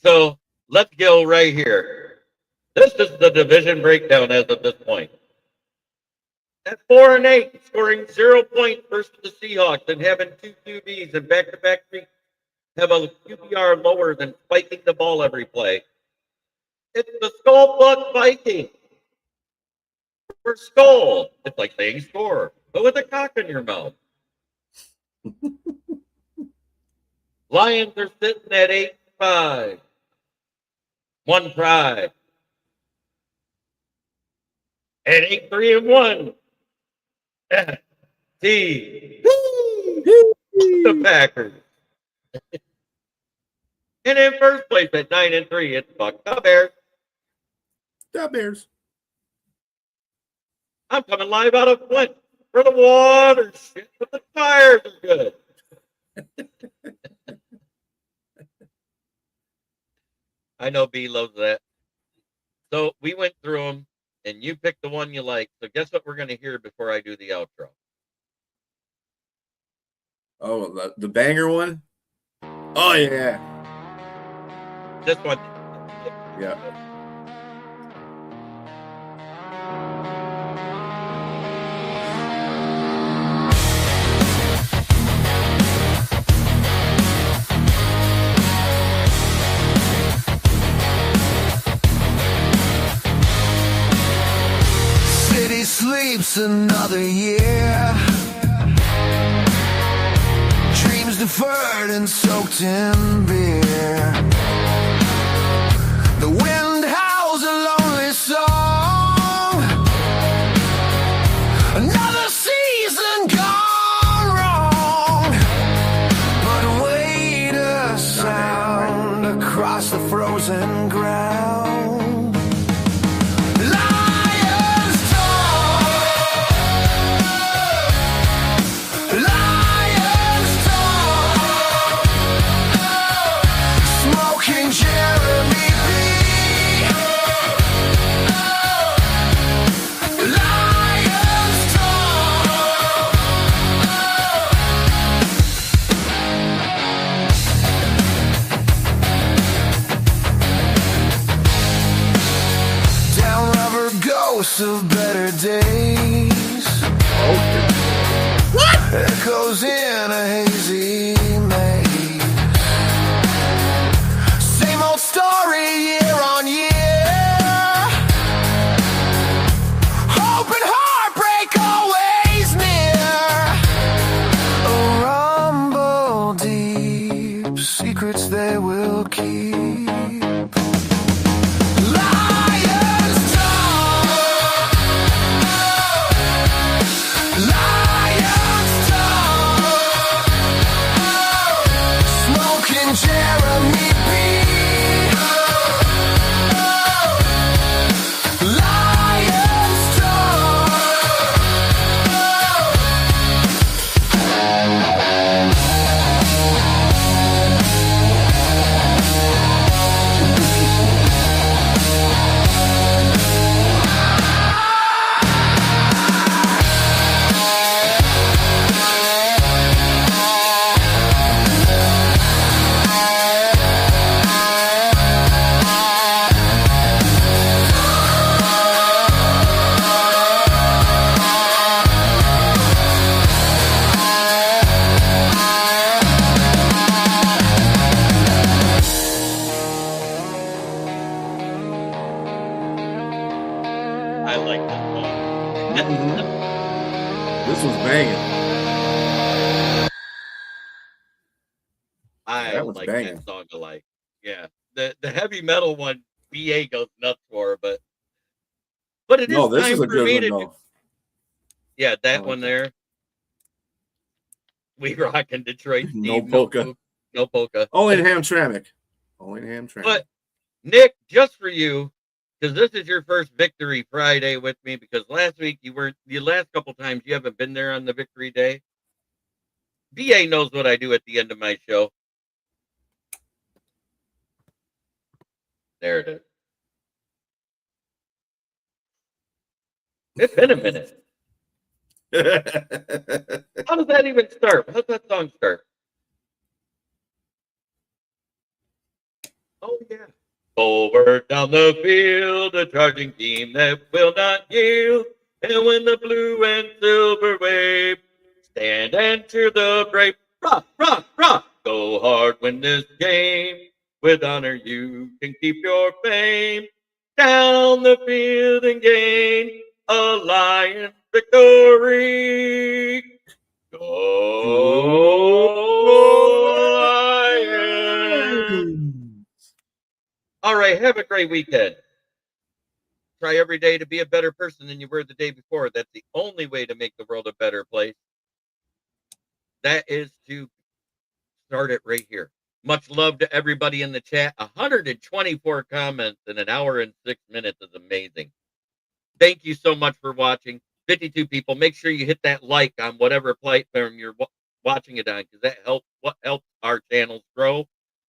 So let's go right here. This is the division breakdown as of this point. At 4-8, scoring 0 points versus the Seahawks and having 2 QBs and back-to-back weeks have a QBR lower than spiking the ball every play. It's the Skull Buck Vikings. For Skull, it's like saying score, but with a cock in your mouth. Lions are sitting at 8-5. 1 pride. At 8-3-1. The Packers. And in first place at 9-3, it's fuck the Bears. The Bears. I'm coming live out of Flint for the water shit, but the tires are good. I know B loves that. So we went through them, and you picked the one you like. So guess what we're going to hear before I do the outro? Oh, the banger one? Oh, yeah. This one. Yeah. City sleeps another year. Dreams deferred and soaked in beer. The wind howls a lonely song. Another season gone wrong. But wait a sound across the frozen ground. Lions talk. Lions talk. Smoking Jeremy B. Lions talk. Down rubber ghosts of better days. What? Echoes in a hazy maze. Same old story year on year. Hope and heartbreak always near. A rumble deep, secrets they will keep. Lions talk. Lions talk. Smoking Jeremy B. Lions talk. I like this song. This was banging. I That was like banging. that song alike. Yeah. The heavy metal one, BA goes nuts for, but it is No, this time is a for good me one, to though. Yeah, that Oh, one okay. there. We rock in Detroit. No Steve, polka. No polka. Only in Hamtramck. Only in Hamtramck. But Nick, just for you, because this is your first Victory Friday with me, because last week you weren't, the last couple times you haven't been there on the Victory Day. BA knows what I do at the end of my show. There it is. It's been a minute. How does that even start? How does that song start? Oh, yeah. Forward down the field, a charging team that will not yield. And when the blue and silver wave, stand and cheer the brave. Rock, rock, rock. Go hard, win this game. With honor you can keep your fame. Down the field and gain a Lions victory. Go Lions! All right, have a great weekend. Try every day to be a better person than you were the day before. That's the only way to make the world a better place. That is to start it right here. Much love to everybody in the chat. 124 comments in an hour and 6 minutes is amazing. Thank you so much for watching. 52 people. Make sure you hit that like on whatever platform you're watching it on, because that helps our channels grow.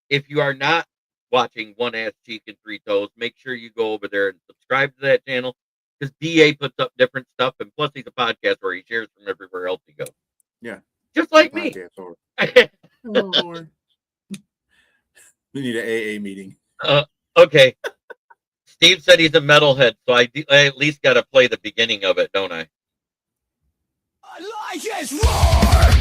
If you are not watching One Ass Cheek and Three Toes, make sure you go over there and subscribe to that channel, because DA puts up different stuff, and plus he's a podcast where he shares from everywhere else he goes. Yeah. Just like me. Oh, Lord. We need an AA meeting. Okay. Steve said he's a metalhead, so I at least got to play the beginning of it, don't I? Lions roar!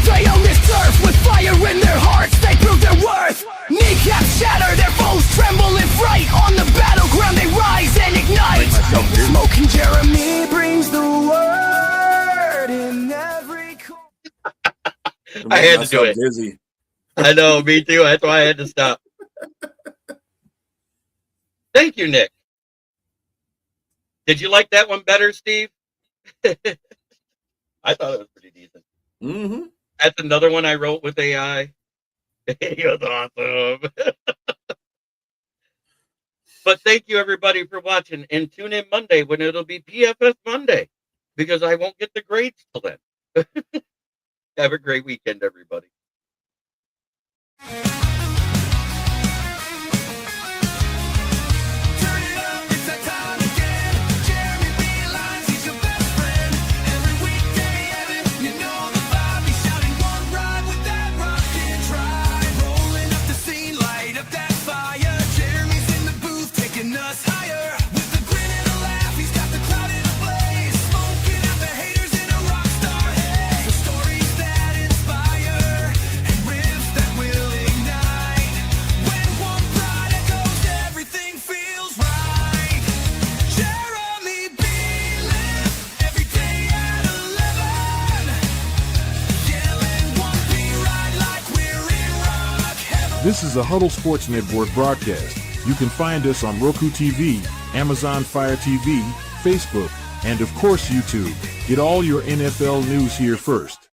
They own this turf with fire in their hearts. They prove their worth. Kneecaps shatter, their foes tremble in fright. On the battleground they rise and ignite. Smoking Jeremy brings the word in every corner. I had to do it. Dizzy. I know, me too. That's why I had to stop. Thank you, Nick. Did you like that one better, Steve? I thought it was pretty decent. Mm-hmm. That's another one I wrote with AI. He was awesome. But thank you, everybody, for watching. And tune in Monday when it'll be PFS Monday, because I won't get the grades till then. Have a great weekend, everybody. This is a Huddle Sports Network broadcast. You can find us on Roku TV, Amazon Fire TV, Facebook, and of course YouTube. Get all your NFL news here first.